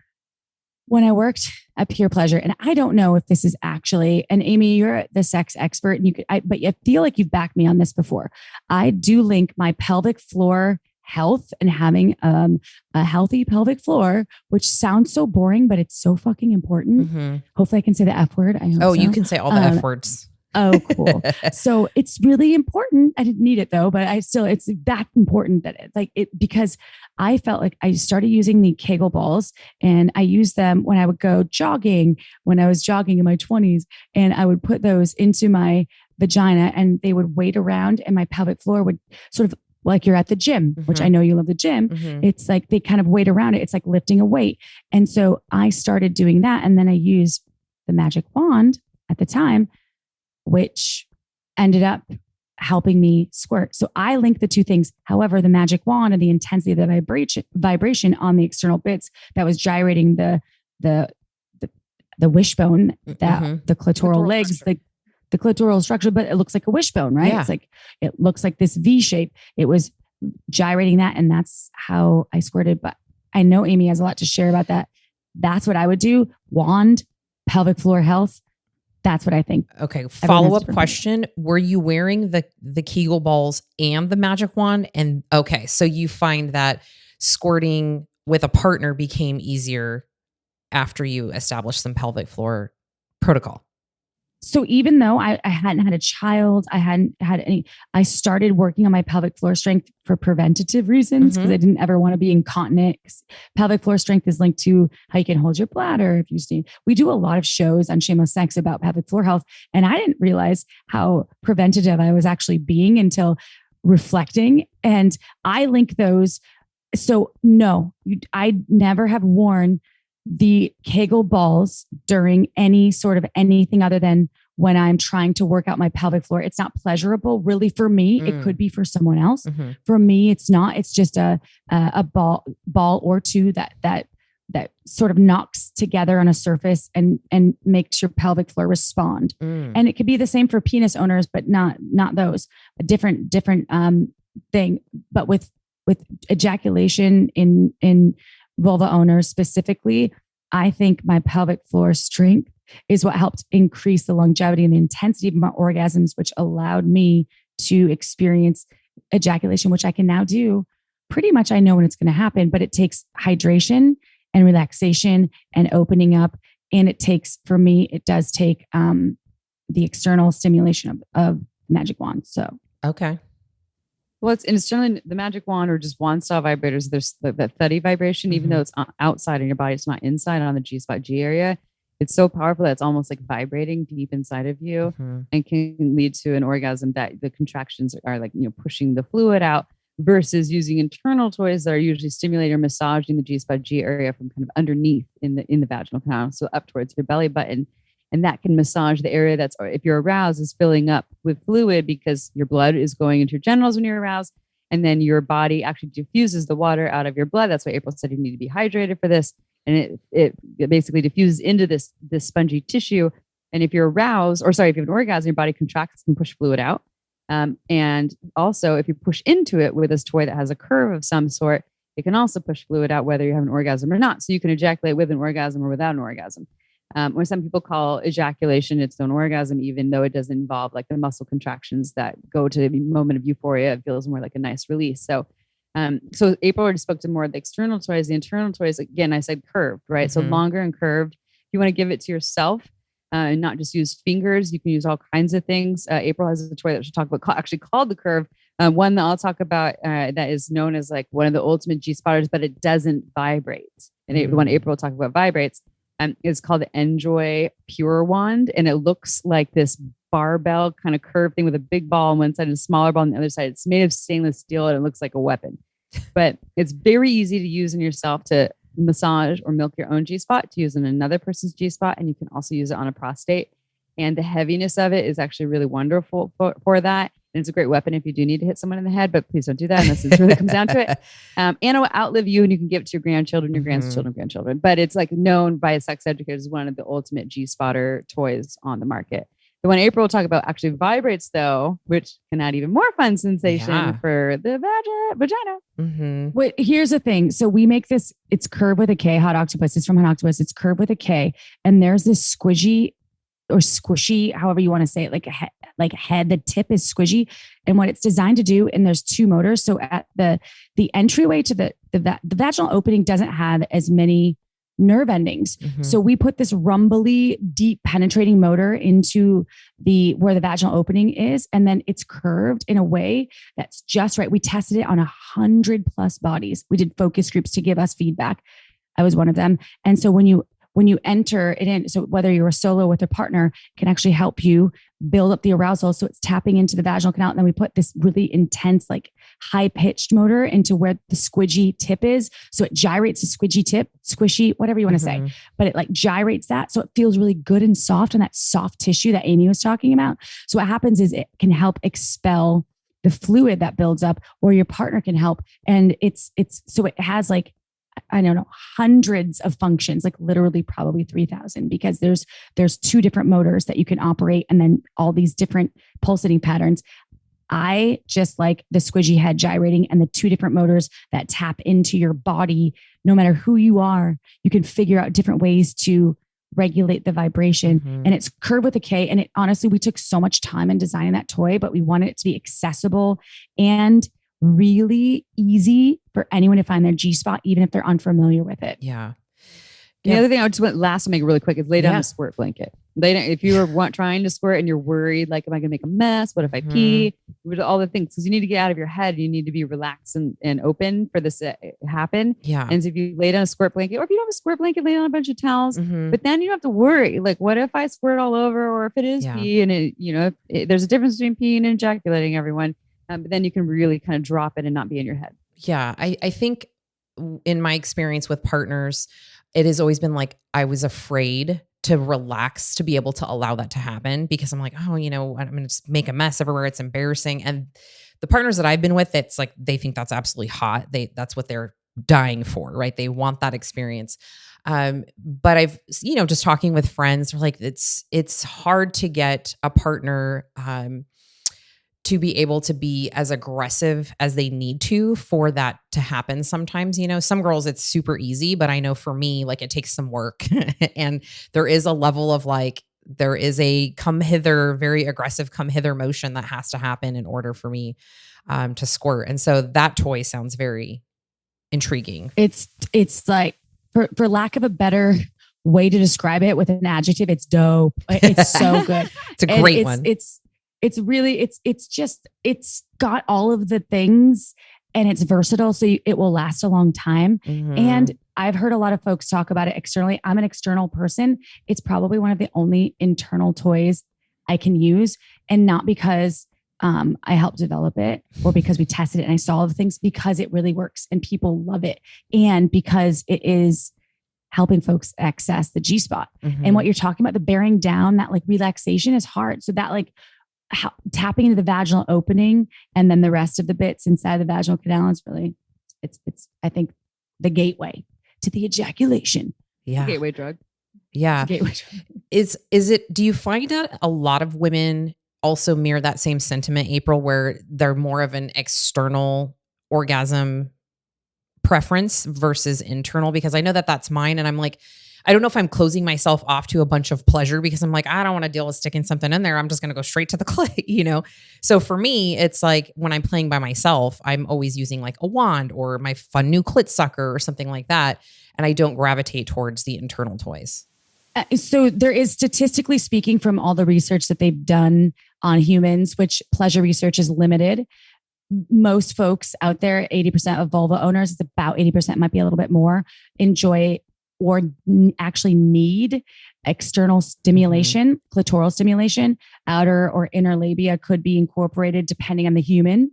when I worked at Pure Pleasure, and I don't know if this is actually, and Amy, you're the sex expert, and but I feel like you've backed me on this before. I do link my pelvic floor health and having a healthy pelvic floor, which sounds so boring, but it's so fucking important. Mm-hmm. Hopefully I can say the F word. I hope so. You can say all the F words. Oh, cool. So it's really important. I didn't need it though, but it's that important that because I felt like I started using the Kegel balls, and I used them when I would go jogging, when I was jogging in my 20s, and I would put those into my vagina and they would wait around, and my pelvic floor would sort of, like you're at the gym, Mm-hmm. which I know you love the gym. Mm-hmm. It's like they kind of wait around it. It's like lifting a weight. And so I started doing that. And then I used the magic wand at the time, which ended up helping me squirt. So I link the two things. However, the magic wand and the intensity of the vibration on the external bits that was gyrating the wishbone, that Mm-hmm. the clitoral legs, the clitoral structure, but it looks like a wishbone, right? Yeah. It's like, it looks like this V shape. It was gyrating that. And that's how I squirted. But I know Amy has a lot to share about that. That's what I would do. Wand, pelvic floor health. That's what I think. Okay. Follow-up question. Were you wearing the Kegel balls and the magic wand? And okay. So you find that squirting with a partner became easier after you established some pelvic floor protocol. So even though I hadn't had a child, I hadn't had any, I started working on my pelvic floor strength for preventative reasons because I didn't ever want to be incontinent. Pelvic floor strength is linked to how you can hold your bladder. If you see, we do a lot of shows on Shameless Sex about pelvic floor health. And I didn't realize how preventative I was actually being until reflecting. And I link those. So no, I never have worn the Kegel balls during any sort of anything other than when I'm trying to work out my pelvic floor. It's not pleasurable really for me. It could be for someone else. Mm-hmm. For me, it's not. It's just a ball or two that sort of knocks together on a surface and makes your pelvic floor respond. And it could be the same for penis owners, but not those. A different thing. But with ejaculation in vulva owners specifically, I think my pelvic floor strength is what helped increase the longevity and the intensity of my orgasms, which allowed me to experience ejaculation, which I can now do. Pretty much I know when it's going to happen, but it takes hydration and relaxation and opening up. And it takes, for me, it does take the external stimulation of magic wand. So, okay. Well, it's generally the magic wand or just wand style vibrators. There's the thuddy vibration, even though it's outside in your body, it's not inside on the G spot G area. It's so powerful that it's almost like vibrating deep inside of you and can lead to an orgasm that the contractions are like, pushing the fluid out versus using internal toys that are usually stimulating or massaging the G spot G area from kind of underneath in the vaginal canal. So up towards your belly button. And that can massage the area that's, or if you're aroused, is filling up with fluid because your blood is going into your genitals when you're aroused. And then your body actually diffuses the water out of your blood. That's why April said you need to be hydrated for this. And it basically diffuses into this spongy tissue. And if you're aroused, if you have an orgasm, your body contracts and push fluid out. And also if you push into it with this toy that has a curve of some sort, it can also push fluid out whether you have an orgasm or not. So you can ejaculate with an orgasm or without an orgasm. Or some people call ejaculation its own orgasm, even though it does involve like the muscle contractions that go to the moment of euphoria. It feels more like a nice release. So April already spoke to more of the external toys. The internal toys, again, I said curved, right? So longer and curved. If you want to give it to yourself and not just use fingers, you can use all kinds of things. April has a toy that she'll talk about actually called the curve. One that I'll talk about that is known as like one of the ultimate G-spotters, but it doesn't vibrate. And when April will talk about vibrates, it's called the Enjoy Pure Wand. And it looks like this barbell kind of curved thing with a big ball on one side and a smaller ball on the other side. It's made of stainless steel and it looks like a weapon. but it's very easy to use in yourself to massage or milk your own G-spot, to use in another person's G-spot. And you can also use it on a prostate. And the heaviness of it is actually really wonderful for that. And it's a great weapon if you do need to hit someone in the head, but please don't do that unless it really comes down to it. And it will outlive you, and you can give it to your grandchildren, your grandchildren. But it's like known by sex educators as one of the ultimate G-spotter toys on the market. The one April will talk about actually vibrates, though, which can add even more fun sensation for the vagina. Wait, here's the thing. So we make this, it's curved with a K, Hot Octopus. It's from Hot Octopus. It's curved with a K. And there's this squishy, however you want to say it, like a head, the tip is squishy. And what it's designed to do, and there's two motors. So at the entryway to the vaginal opening doesn't have as many nerve endings. So we put this rumbly, deep penetrating motor into where the vaginal opening is. And then it's curved in a way that's just right. We tested it on 100+ bodies. We did focus groups to give us feedback. I was one of them. And so when you enter it in, so whether you're a solo with a partner, can actually help you build up the arousal. So it's tapping into the vaginal canal. And then we put this really intense, like high pitched motor into where the squidgy tip is. So it gyrates the squidgy tip, squishy, whatever you want to say, but it like gyrates that. So it feels really good and soft on that soft tissue that Amy was talking about. So what happens is it can help expel the fluid that builds up, or your partner can help. And so it has like, I don't know, hundreds of functions, like literally probably 3,000, because there's two different motors that you can operate, and then all these different pulsating patterns. I just like the squidgy head gyrating and the two different motors that tap into your body. No matter who you are, you can figure out different ways to regulate the vibration. And it's curved with a K. And it honestly, we took so much time in designing that toy, but we wanted it to be accessible and really easy for anyone to find their G-spot, even if they're unfamiliar with it. Yeah. The other thing I just want last to make it really quick is lay down a squirt blanket. If you are trying to squirt and you're worried, like, am I going to make a mess? What if I pee? All the things, because you need to get out of your head. You need to be relaxed and open for this to happen. Yeah. And so if you lay down a squirt blanket, or if you don't have a squirt blanket, lay down a bunch of towels. But then you don't have to worry. Like, what if I squirt all over, or if it is pee, and there's a difference between peeing and ejaculating, everyone. But then you can really kind of drop it and not be in your head. Yeah. I think in my experience with partners, it has always been like, I was afraid to relax to be able to allow that to happen, because I'm like, oh, I'm going to just make a mess everywhere. It's embarrassing. And the partners that I've been with, it's like, they think that's absolutely hot. That's what they're dying for, right? They want that experience. But I've, just talking with friends, like, it's hard to get a partner, to be able to be as aggressive as they need to for that to happen. Sometimes, some girls, it's super easy, but I know for me, like, it takes some work and there is a level of like, there is a come hither, very aggressive come hither motion that has to happen in order for me to squirt. And so that toy sounds very intriguing. It's like, for lack of a better way to describe it with an adjective, it's dope. It's so good. It's a great one. It's really, it's got all of the things, and it's versatile. So it will last a long time. And I've heard a lot of folks talk about it externally. I'm an external person. It's probably one of the only internal toys I can use, and not because I helped develop it or because we tested it and I saw all the things, because it really works and people love it. And because it is helping folks access the G-spot. And what you're talking about, the bearing down, that like relaxation is hard. So that like, tapping into the vaginal opening and then the rest of the bits inside the vaginal canal is really, it's I think the gateway to the ejaculation. Yeah. Gateway drug. Yeah. Gateway drug. Is it, do you find that a lot of women also mirror that same sentiment, April, where they're more of an external orgasm preference versus internal? Because I know that that's mine. And I'm like, I don't know if I'm closing myself off to a bunch of pleasure, because I'm like, I don't want to deal with sticking something in there. I'm just going to go straight to the clit, So for me, it's like when I'm playing by myself, I'm always using like a wand or my fun new clit sucker or something like that. And I don't gravitate towards the internal toys. So there is, statistically speaking, from all the research that they've done on humans, which pleasure research is limited, most folks out there, 80% of vulva owners, it's about 80%, might be a little bit more, enjoy or actually need external stimulation, clitoral stimulation. Outer or inner labia could be incorporated depending on the human.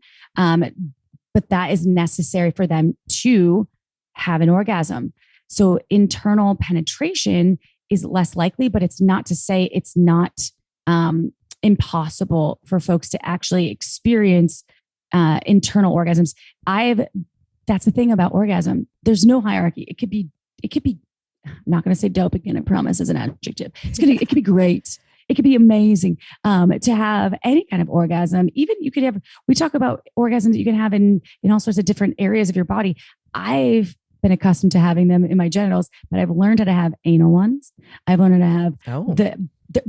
but that is necessary for them to have an orgasm. So internal penetration is less likely, but it's not to say it's not impossible for folks to actually experience internal orgasms. That's the thing about orgasm. There's no hierarchy. It could be, I'm not going to say dope again, I promise, as an adjective. It could be great. It could be amazing to have any kind of orgasm. Even we talk about orgasms that you can have in all sorts of different areas of your body. I've been accustomed to having them in my genitals, but I've learned how to have anal ones. I've learned how to have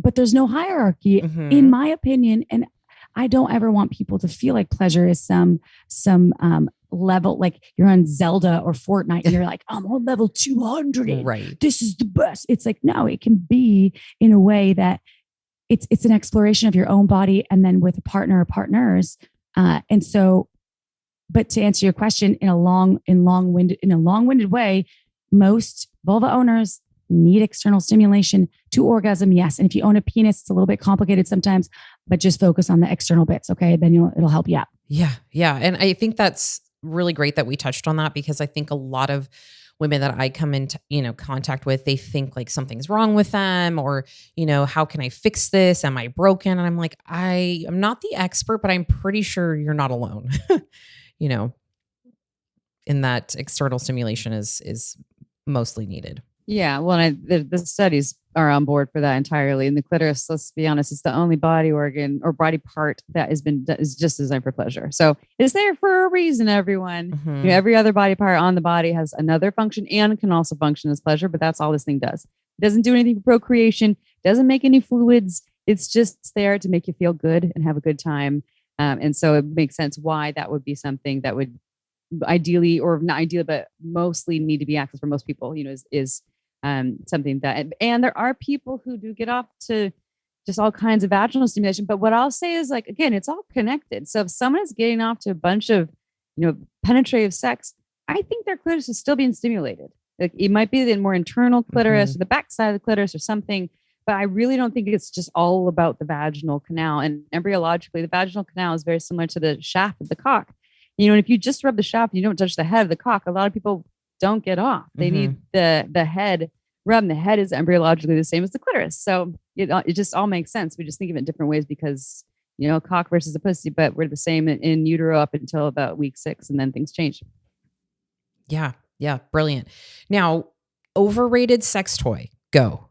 but there's no hierarchy in my opinion. And I don't ever want people to feel like pleasure is some level, like you're on Zelda or Fortnite and you're like, I'm on level 200. Right. This is the best. It's like, no, it can be in a way that it's an exploration of your own body and then with a partner or partners. And so, but to answer your question in a long-winded way, most vulva owners need external stimulation to orgasm. Yes. And if you own a penis, it's a little bit complicated sometimes, but just focus on the external bits. Okay. Then it'll help you out. Yeah. Yeah. And I think that's really great that we touched on that, because I think a lot of women that I come into, contact with, they think like something's wrong with them, or, how can I fix this? Am I broken? And I'm like, I am not the expert, but I'm pretty sure you're not alone. In that external stimulation is mostly needed. Yeah, well, the studies are on board for that entirely. And the clitoris, let's be honest, it's the only body organ or body part that is just designed for pleasure. So it's there for a reason, everyone. Mm-hmm. Every other body part on the body has another function and can also function as pleasure, but that's all this thing does. It doesn't do anything for procreation, doesn't make any fluids. It's just there to make you feel good and have a good time. And so it makes sense why that would be something that would ideally, or not ideally, but mostly need to be accessed for most people, is something that, and there are people who do get off to just all kinds of vaginal stimulation. But what I'll say is, like, again, it's all connected. So if someone is getting off to a bunch of, penetrative sex, I think their clitoris is still being stimulated. Like, it might be the more internal clitoris or the backside of the clitoris or something, but I really don't think it's just all about the vaginal canal. And embryologically, the vaginal canal is very similar to the shaft of the cock. And if you just rub the shaft, you don't touch the head of the cock. A lot of people don't get off. They need the head rub. And the head is embryologically the same as the clitoris. So it just all makes sense. We just think of it in different ways because, cock versus a pussy, but we're the same in utero up until about week 6. And then things change. Yeah. Yeah. Brilliant. Now, overrated sex toy. Go.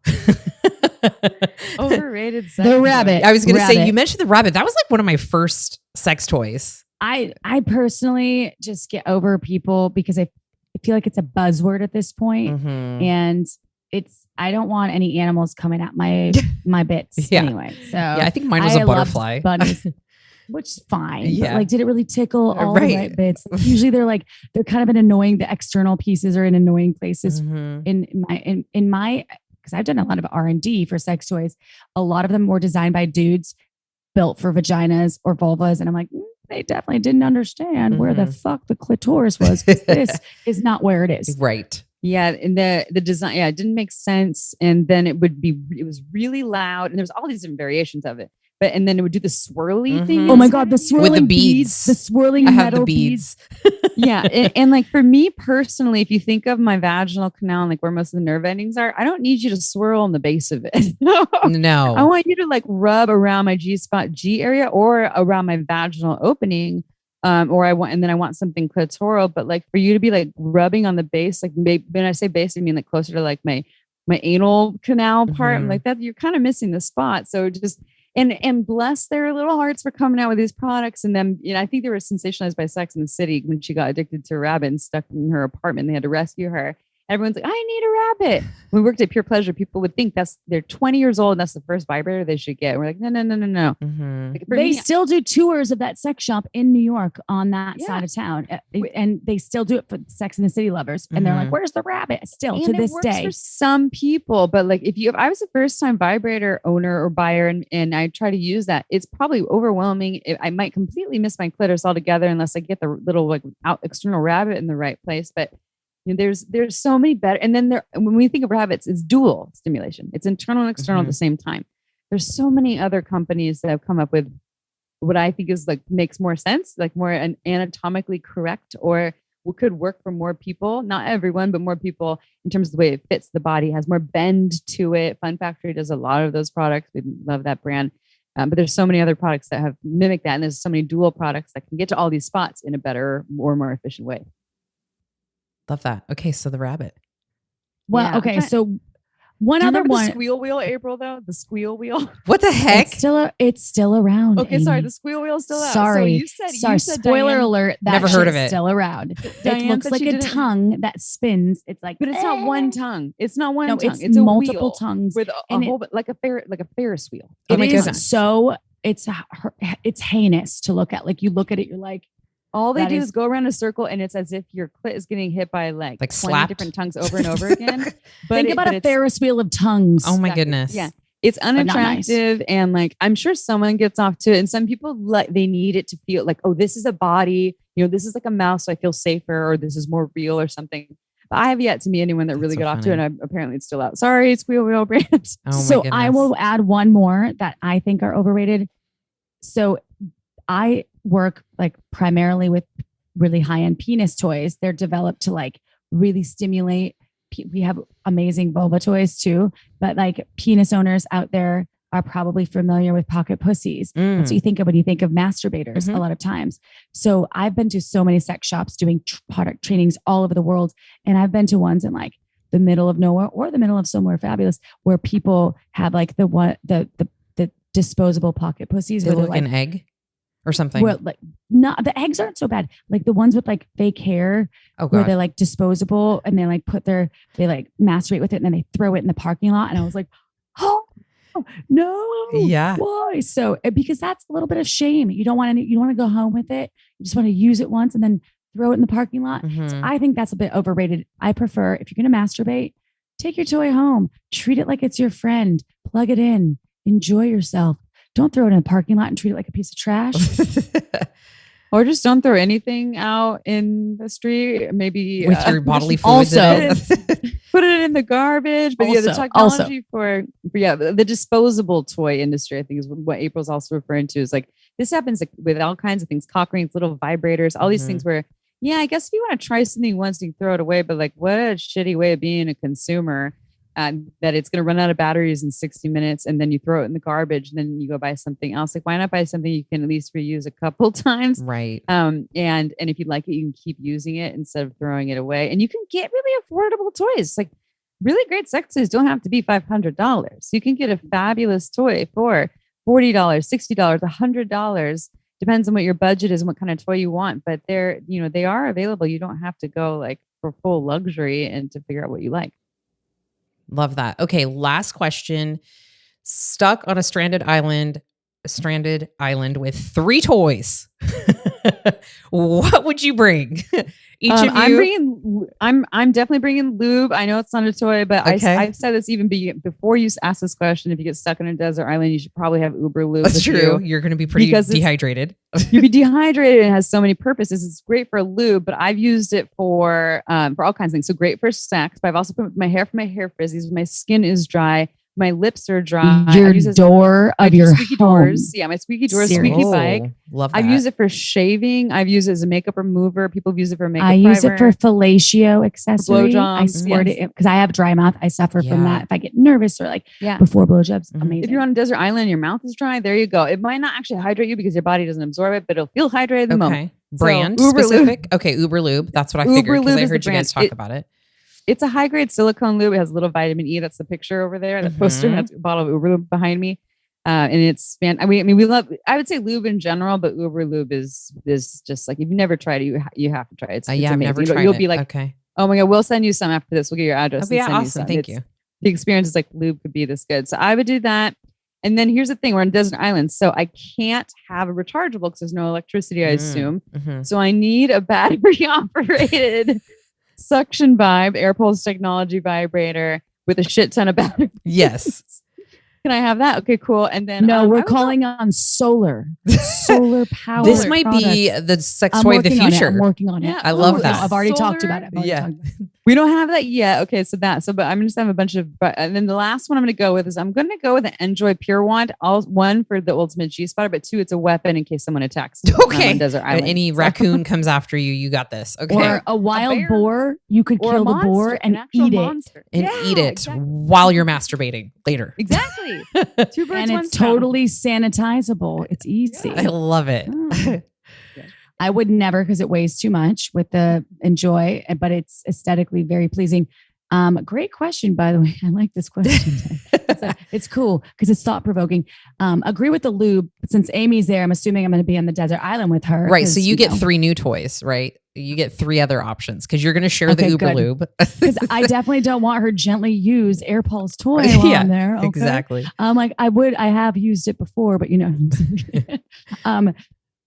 Overrated sex The rabbit. I was going to say, you mentioned the rabbit. That was like one of my first sex toys. I personally just get over people because I feel like it's a buzzword at this point. And I don't want any animals coming at my bits anyway. So yeah, I think mine was a butterfly. Bunnies, which is fine. Yeah. But like, did it really tickle all the right bits? Usually they're kind of an annoying, the external pieces are in annoying places in my, because I've done a lot of R&D for sex toys. A lot of them were designed by dudes, built for vaginas or vulvas. And I'm like, they definitely didn't understand where the fuck the clitoris was. This is not where it is. Right. Yeah. And the design, it didn't make sense. And then it was really loud. And there's all these different variations of it. And then it would do the swirly thing. Oh my God, the swirling with the beads. The swirling metal beads. Yeah. And like, for me personally, if you think of my vaginal canal and like where most of the nerve endings are, I don't need you to swirl in the base of it. No. I want you to like rub around my G area or around my vaginal opening. And then I want something clitoral, but like for you to be like rubbing on the base, like when I say base, I mean like closer to like my anal canal part. I'm like, that you're kind of missing the spot. So just, and bless their little hearts for coming out with these products. And then, I think they were sensationalized by Sex in the City when she got addicted to a rabbit and stuck in her apartment. They had to rescue her. Everyone's like, I need a rabbit. When we worked at Pure Pleasure, people would think they're 20 years old and that's the first vibrator they should get. And we're like, no. Like, they still do tours of that sex shop in New York on that side of town. And they still do it for Sex in the City lovers. And they're like, where's the rabbit? Still to this day. For some people, but like if I was a first time vibrator owner or buyer and I try to use that, it's probably overwhelming. I might completely miss my clitoris altogether unless I get the little like external rabbit in the right place. But there's so many better. And then when we think of rabbits, it's dual stimulation. It's internal and external at the same time. There's so many other companies that have come up with what I think is like makes more sense, like more anatomically correct, or what could work for more people, not everyone, but more people in terms of the way it fits the body, has more bend to it. Fun Factory does a lot of those products. We love that brand. But there's so many other products that have mimicked that. And there's so many dual products that can get to all these spots in a better or more efficient way. Love that. Okay. So the rabbit. Well, Yeah, okay. So one Do you other remember one. the squeal wheel, April, though? The squeal wheel. What the heck? It's still around. Okay, sorry. Amy. The squeal wheel's still out. Sorry. So Sorry. Spoiler Diane, alert. That Never heard of shit's it. Still around. Diane It looks said like she a didn't- tongue that spins. It's like, But it's not one tongue. It's not one No, tongue. it's a multiple wheel tongues. with a And whole, like a Ferris wheel. Oh It my is goodness. so it's heinous to look at. Like you look at it, you're like, All they That do is- is go around a circle, and it's as if your clit is getting hit by like 20 slapped. different tongues over and over again. But think about a Ferris wheel of tongues. Oh my Exactly. goodness. Yeah. It's not nice. unattractive, and like I'm sure someone gets off to it, and some people like they need it to feel like, oh, this is a body, this is like a mouse, so I feel safer, or this is more real or something. But I have yet to meet anyone that That's really so got off to it, funny. and apparently it's still out. Sorry, it's Squeal Wheel brand. Oh my So goodness. I will add one more that I think are overrated. So I work like primarily with really high-end penis toys. They're developed to like really stimulate. We have amazing vulva toys too, but like penis owners out there are probably familiar with pocket pussies. That's what you think of when you think of masturbators Mhm. a lot of times. So I've been to so many sex shops doing product trainings all over the world. And I've been to ones in like the middle of nowhere or the middle of somewhere fabulous where people have like the disposable pocket pussies. They where look they're, like an egg or something. where like not the eggs aren't so bad. Like the ones with like fake hair Oh where god. they're like disposable and they like they like masturbate with it and then they throw it in the parking lot. And I was like, oh no, Yeah. why? So because that's a little bit of shame. You don't want to go home with it. You just want to use it once and then throw it in the parking lot. Mhm. I think that's a bit overrated. I prefer if you're going to masturbate, take your toy home, treat it like it's your friend, plug it in, enjoy yourself. Don't throw it in a parking lot and treat it like a piece of trash. Or just don't throw anything out in the street. Maybe With your bodily fluids in Also- it. put it in the garbage. But yeah, the Also- technology for the disposable toy industry, I think, is what April's also referring to. Is like this happens like, with all kinds of things, cock rings, little vibrators, all these Mhm. things where, yeah, I guess if you want to try something once, you throw it away. But like, what a shitty way of being a consumer. That it's going to run out of batteries in 60 minutes, and then you throw it in the garbage, and then you go buy something else. Like, why not buy something you can at least reuse a couple times? Right. And if you like it, you can keep using it instead of throwing it away. And you can get really affordable toys. Like really great sex toys don't have to be $500. You can get a fabulous toy for $40, $60, $100. Depends on what your budget is and what kind of toy you want. But they are available. You don't have to go like for full luxury and to figure out what you like. Love that. Okay, last question. Stuck on a stranded island with 3 toys. What would you bring? Each of you. I'm definitely bringing lube. I know it's not a toy, but Okay. I've said this even before you ask this question. If you get stuck on a desert island, you should probably have Uber lube. That's with true. you. You're going to be pretty Because it's- dehydrated. You'd be dehydrated and it has so many purposes. It's great for lube, but I've used it for all kinds of things. So great for sex, but I've also put my hair for my hair frizzies. My skin is dry. My lips are dry. Your I use it as door I of do your squeaky home. doors. Yeah, my squeaky doors, Seriously. squeaky bike. Love that. I've used it for shaving. I've used it as a makeup remover. People use it for makeup I use it primer. for fellatio accessory. I blowjobs, squirt it because I have dry mouth. I suffer from Yeah. that. If I get nervous or like Yeah. before blowjobs, Mhm. amazing. If you're on a desert island and your mouth is dry, there you go. It might not actually hydrate you because your body doesn't absorb it, but it'll feel hydrated in the moment. Okay. Brand Uber lube. specific. Okay, Uber Lube. That's what I Uber figured because Lube I is heard the you guys brand. talk about it. It's a high grade silicone lube. It has a little vitamin E. That's the picture over there. That poster Mhm. has a bottle of Uber lube behind me. And it's we love, I would say lube in general, but Uber lube is just like, if you've never tried it, you have to try it. It's Yeah, I've amazing. never tried You'll it. be like, Okay. oh my God, we'll send you some after this. We'll get your address. Oh, yeah, and send you awesome. some. Thank you. The experience is like lube could be this good. So I would do that. And then here's the thing, we're on desert island. So I can't have a rechargeable because there's no electricity, I assume. Mhm. So I need a battery operated suction vibe, air pulse technology vibrator with a shit ton of batteries. Yes. Can I have that? Okay, cool. And then no, I we're would calling on solar power. This might be products. the sex I'm toy of the working on it. future. I'm working on it. Yeah. I love Ooh, that. I've already talked solar- about it. I've already Yeah. talked about it. We don't have that yet. Okay, but I'm just have a bunch of, and then the last one I'm going to go with is I'm going to go with an Enjoy Pure Wand. One for the ultimate G spotter, but two, it's a weapon in case someone attacks. Okay. On desert island. Any raccoon comes after you, you got this. Okay. Or a wild boar. You could kill the boar and eat it. And eat it while you're masturbating later. Exactly. Two birds, and one it's stone. totally sanitizable. It's easy. I love it. Oh. I would never because it weighs too much with the Enjoy, but it's aesthetically very pleasing. Great question, by the way. I like this question. It's cool because it's thought provoking. Agree with the lube. But since Amy's there, I'm assuming I'm going to be on the desert island with her. Right. So you get 3 new toys, right? You get 3 other options because you're going to share the Uber lube. Because I definitely don't want her gently use Air Pulse toy while I'm there. Okay? Exactly. I have used it before, but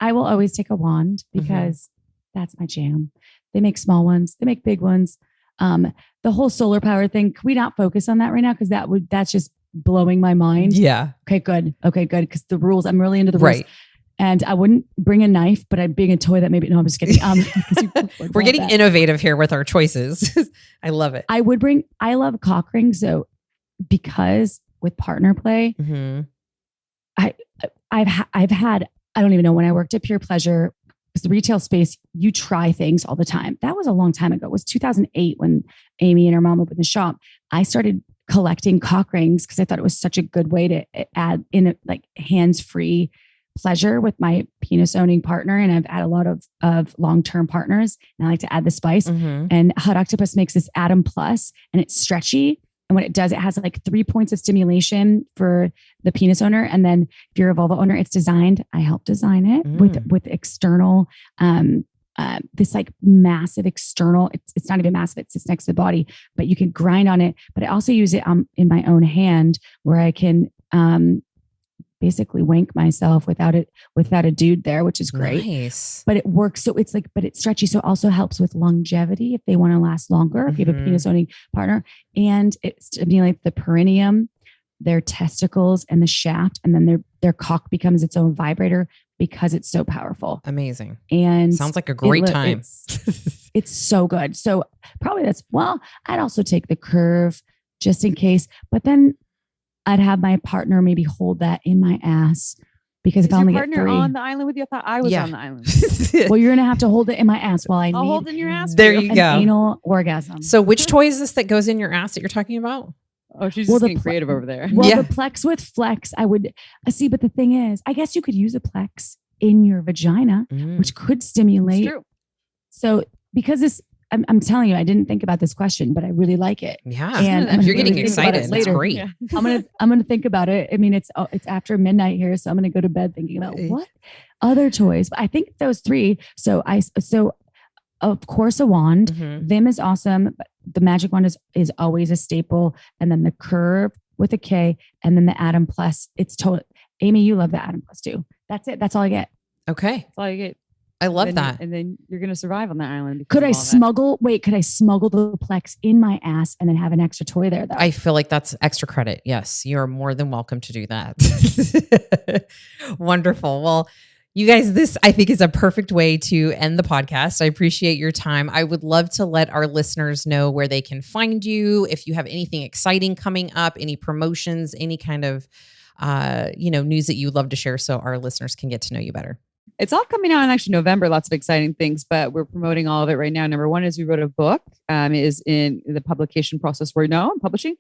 I will always take a wand because that's my jam. They make small ones. They make big ones. The whole solar power thing, can we not focus on that right now? Because that's just blowing my mind. Yeah. Okay, good. Because the rules, I'm really into the rules. Right. And I wouldn't bring a knife, but I'd bring a toy that maybe, no, I'm just kidding. We're getting innovative here with our choices. I love it. I love cock rings. So because with partner play, I've had, I don't even know, when I worked at Pure Pleasure, because the retail space, you try things all the time. That was a long time ago. It was 2008 when Amy and her mom opened the shop. I started collecting cock rings because I thought it was such a good way to add in hands-free pleasure with my penis owning partner. And I've had a lot of long-term partners, and I like to add the spice. And Hot Octopus makes this Atom Plus, and it's stretchy. And what it does, it has 3 points of stimulation for the penis owner. And then if you're a vulva owner, it's designed, I helped design it with external, this massive external, it's not even massive, it sits next to the body, but you can grind on it. But I also use it in my own hand where I can basically wank myself without a dude there, which is great. Nice. But it works. So it's but it's stretchy. So it also helps with longevity if they want to last longer, if you have a penis owning partner, and it stimulates the perineum, their testicles and the shaft. And then their cock becomes its own vibrator because it's so powerful. Amazing. And sounds like a great time. It's so good. So probably I'd also take the curve just in case, but then I'd have my partner maybe hold that in my ass because if I only get 3 on the island with you, I thought I was on the island. Well, you're going to have to hold it in my ass while I'll hold in your ass. There you go. Anal orgasm. So which toy is this that goes in your ass that you're talking about? Oh, she's just getting creative over there. Well, the Plex with Flex, I would see, but the thing is, I guess you could use a Plex in your vagina, which could stimulate. It's true. So because this, I'm telling you, I didn't think about this question, but I really like it. Yeah, and you're getting excited. That's great. Yeah. I'm gonna think about it. I mean, it's after midnight here, so I'm gonna go to bed thinking about what other toys. But I think those 3. So of course a wand. Vim is awesome. But the magic wand is always a staple, and then the curve with a K, and then the Atom Plus. It's total. Amy, you love the Atom Plus too. That's it. That's all I get. Okay, that's all you get. I love that. And then you're going to survive on that island. Could I smuggle the Plex in my ass and then have an extra toy there though? I feel like that's extra credit. Yes, you're more than welcome to do that. Wonderful. Well, you guys, this I think is a perfect way to end the podcast. I appreciate your time. I would love to let our listeners know where they can find you. If you have anything exciting coming up, any promotions, any kind of news that you would love to share so our listeners can get to know you better. It's all coming out in actually November. Lots of exciting things, but we're promoting all of it right now. Number one is we wrote a book. It is in the publication process right now. I'm publishing.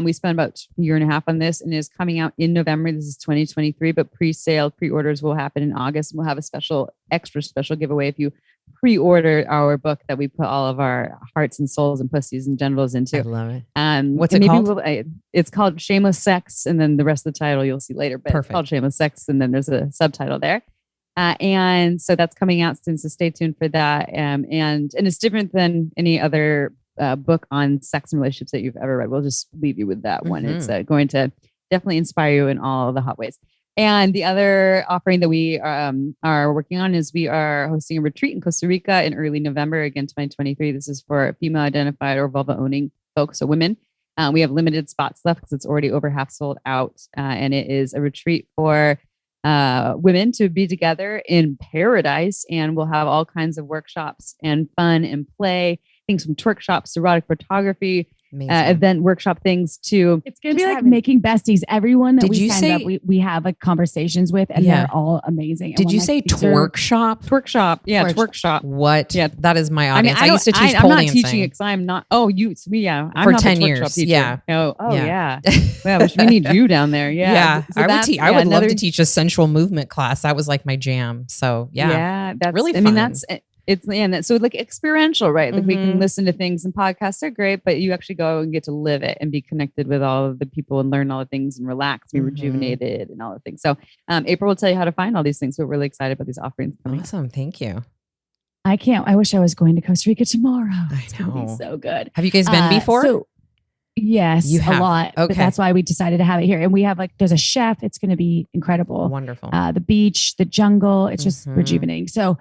We spent about a year and a half on this, and it is coming out in November. This is 2023, but pre-orders will happen in August. And we'll have a extra special giveaway if you pre-order our book that we put all of our hearts and souls and pussies and genitals into. I love it. What's it called? It's called Shameless Sex, and then the rest of the title you'll see later. But It's called Shameless Sex, and then there's a subtitle there. And so that's coming out soon. So stay tuned for that. And it's different than any other book on sex and relationships that you've ever read. We'll just leave you with that one. It's going to definitely inspire you in all the hot ways. And the other offering that we are working on is we are hosting a retreat in Costa Rica in early November, again, 2023. This is for female identified or vulva owning folks, so women. We have limited spots left because it's already over half sold out. And it is a retreat for women to be together in paradise, and we'll have all kinds of workshops and fun and play things from twerk shops, erotic photography, Amazing. event workshop things to. It's going to be like making besties. Everyone that Did we you signed say- up, we have like conversations with, and Yeah. they're all amazing. And Did when, you like, say these are- twerk shop? Twerk shop. Yeah, Twerk twerk shop. What? Yeah. That is my I mean, audience. I used to teach I'm pole not dancing. teaching it because I'm not. Oh, I'm For not 10 the twerk years, shop teacher. yeah. Oh, Yeah. yeah. Yeah, we need you down there. Yeah. Yeah. So I would that's- I would love another- to teach a sensual movement class. That was like my jam. So yeah. That's Really I mean, fun. that's it's so like experiential, right? Like we can Mhm. listen to things and podcasts are great, but you actually go and get to live it and be connected with all of the people and learn all the things and relax, be Mhm. rejuvenated and all the things. So April will tell you how to find all these things. We're really excited about these offerings coming. Awesome. Thank you. I wish I was going to Costa Rica tomorrow. I It's going to be know. so good. Have you guys been before? So, yes, You have. a lot. Okay. But that's why we decided to have it here. And we have there's a chef. It's going to be incredible. Wonderful. The beach, the jungle. It's just Mhm. rejuvenating. So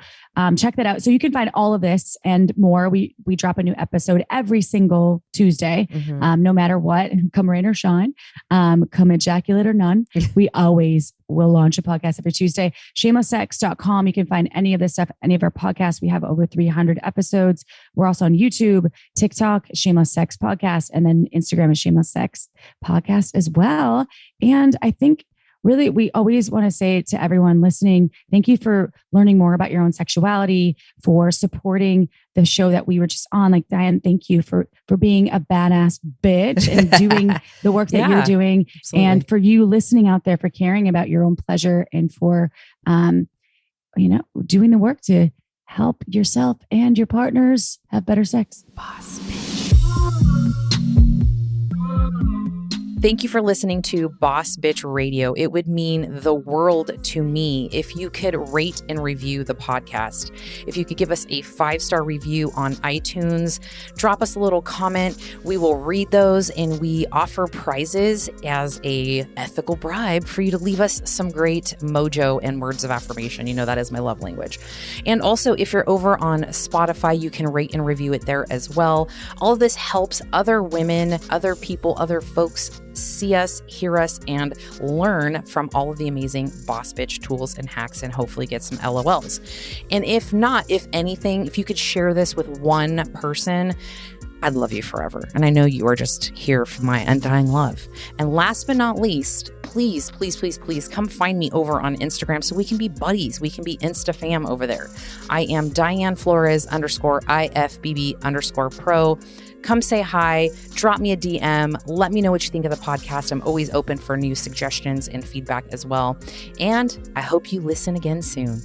check that out. So you can find all of this and more. We drop a new episode every single Tuesday, Mhm. no matter what, come rain or shine, come ejaculate or none. We always will launch a podcast every Tuesday. Shamelesssex.com. You can find any of this stuff, any of our podcasts. We have over 300 episodes. We're also on YouTube, TikTok, Shameless Sex Podcast, and then Instagram is Shameless Sex Podcast as well. And I think really, we always want to say to everyone listening, thank you for learning more about your own sexuality, for supporting the show that we were just on. Like, Diane, thank you for being a badass bitch and doing the work that Yeah, you're doing. absolutely. And for you listening out there, for caring about your own pleasure and for, doing the work to help yourself and your partners have better sex. Boss bitch. Thank you for listening to Boss Bitch Radio. It would mean the world to me if you could rate and review the podcast. If you could give us a 5-star review on iTunes, drop us a little comment. We will read those and we offer prizes as a ethical bribe for you to leave us some great mojo and words of affirmation. You know, that is my love language. And also, if you're over on Spotify, you can rate and review it there as well. All of this helps other women, other people, other folks see us, hear us, and learn from all of the amazing boss bitch tools and hacks and hopefully get some LOLs. And if not, if anything, if you could share this with one person, I'd love you forever. And I know you are just here for my undying love. And last but not least, please, please, please, please come find me over on Instagram so we can be buddies. We can be Insta fam over there. I am Diane Flores _IFBB_pro. Come say hi, drop me a DM, let me know what you think of the podcast. I'm always open for new suggestions and feedback as well. And I hope you listen again soon.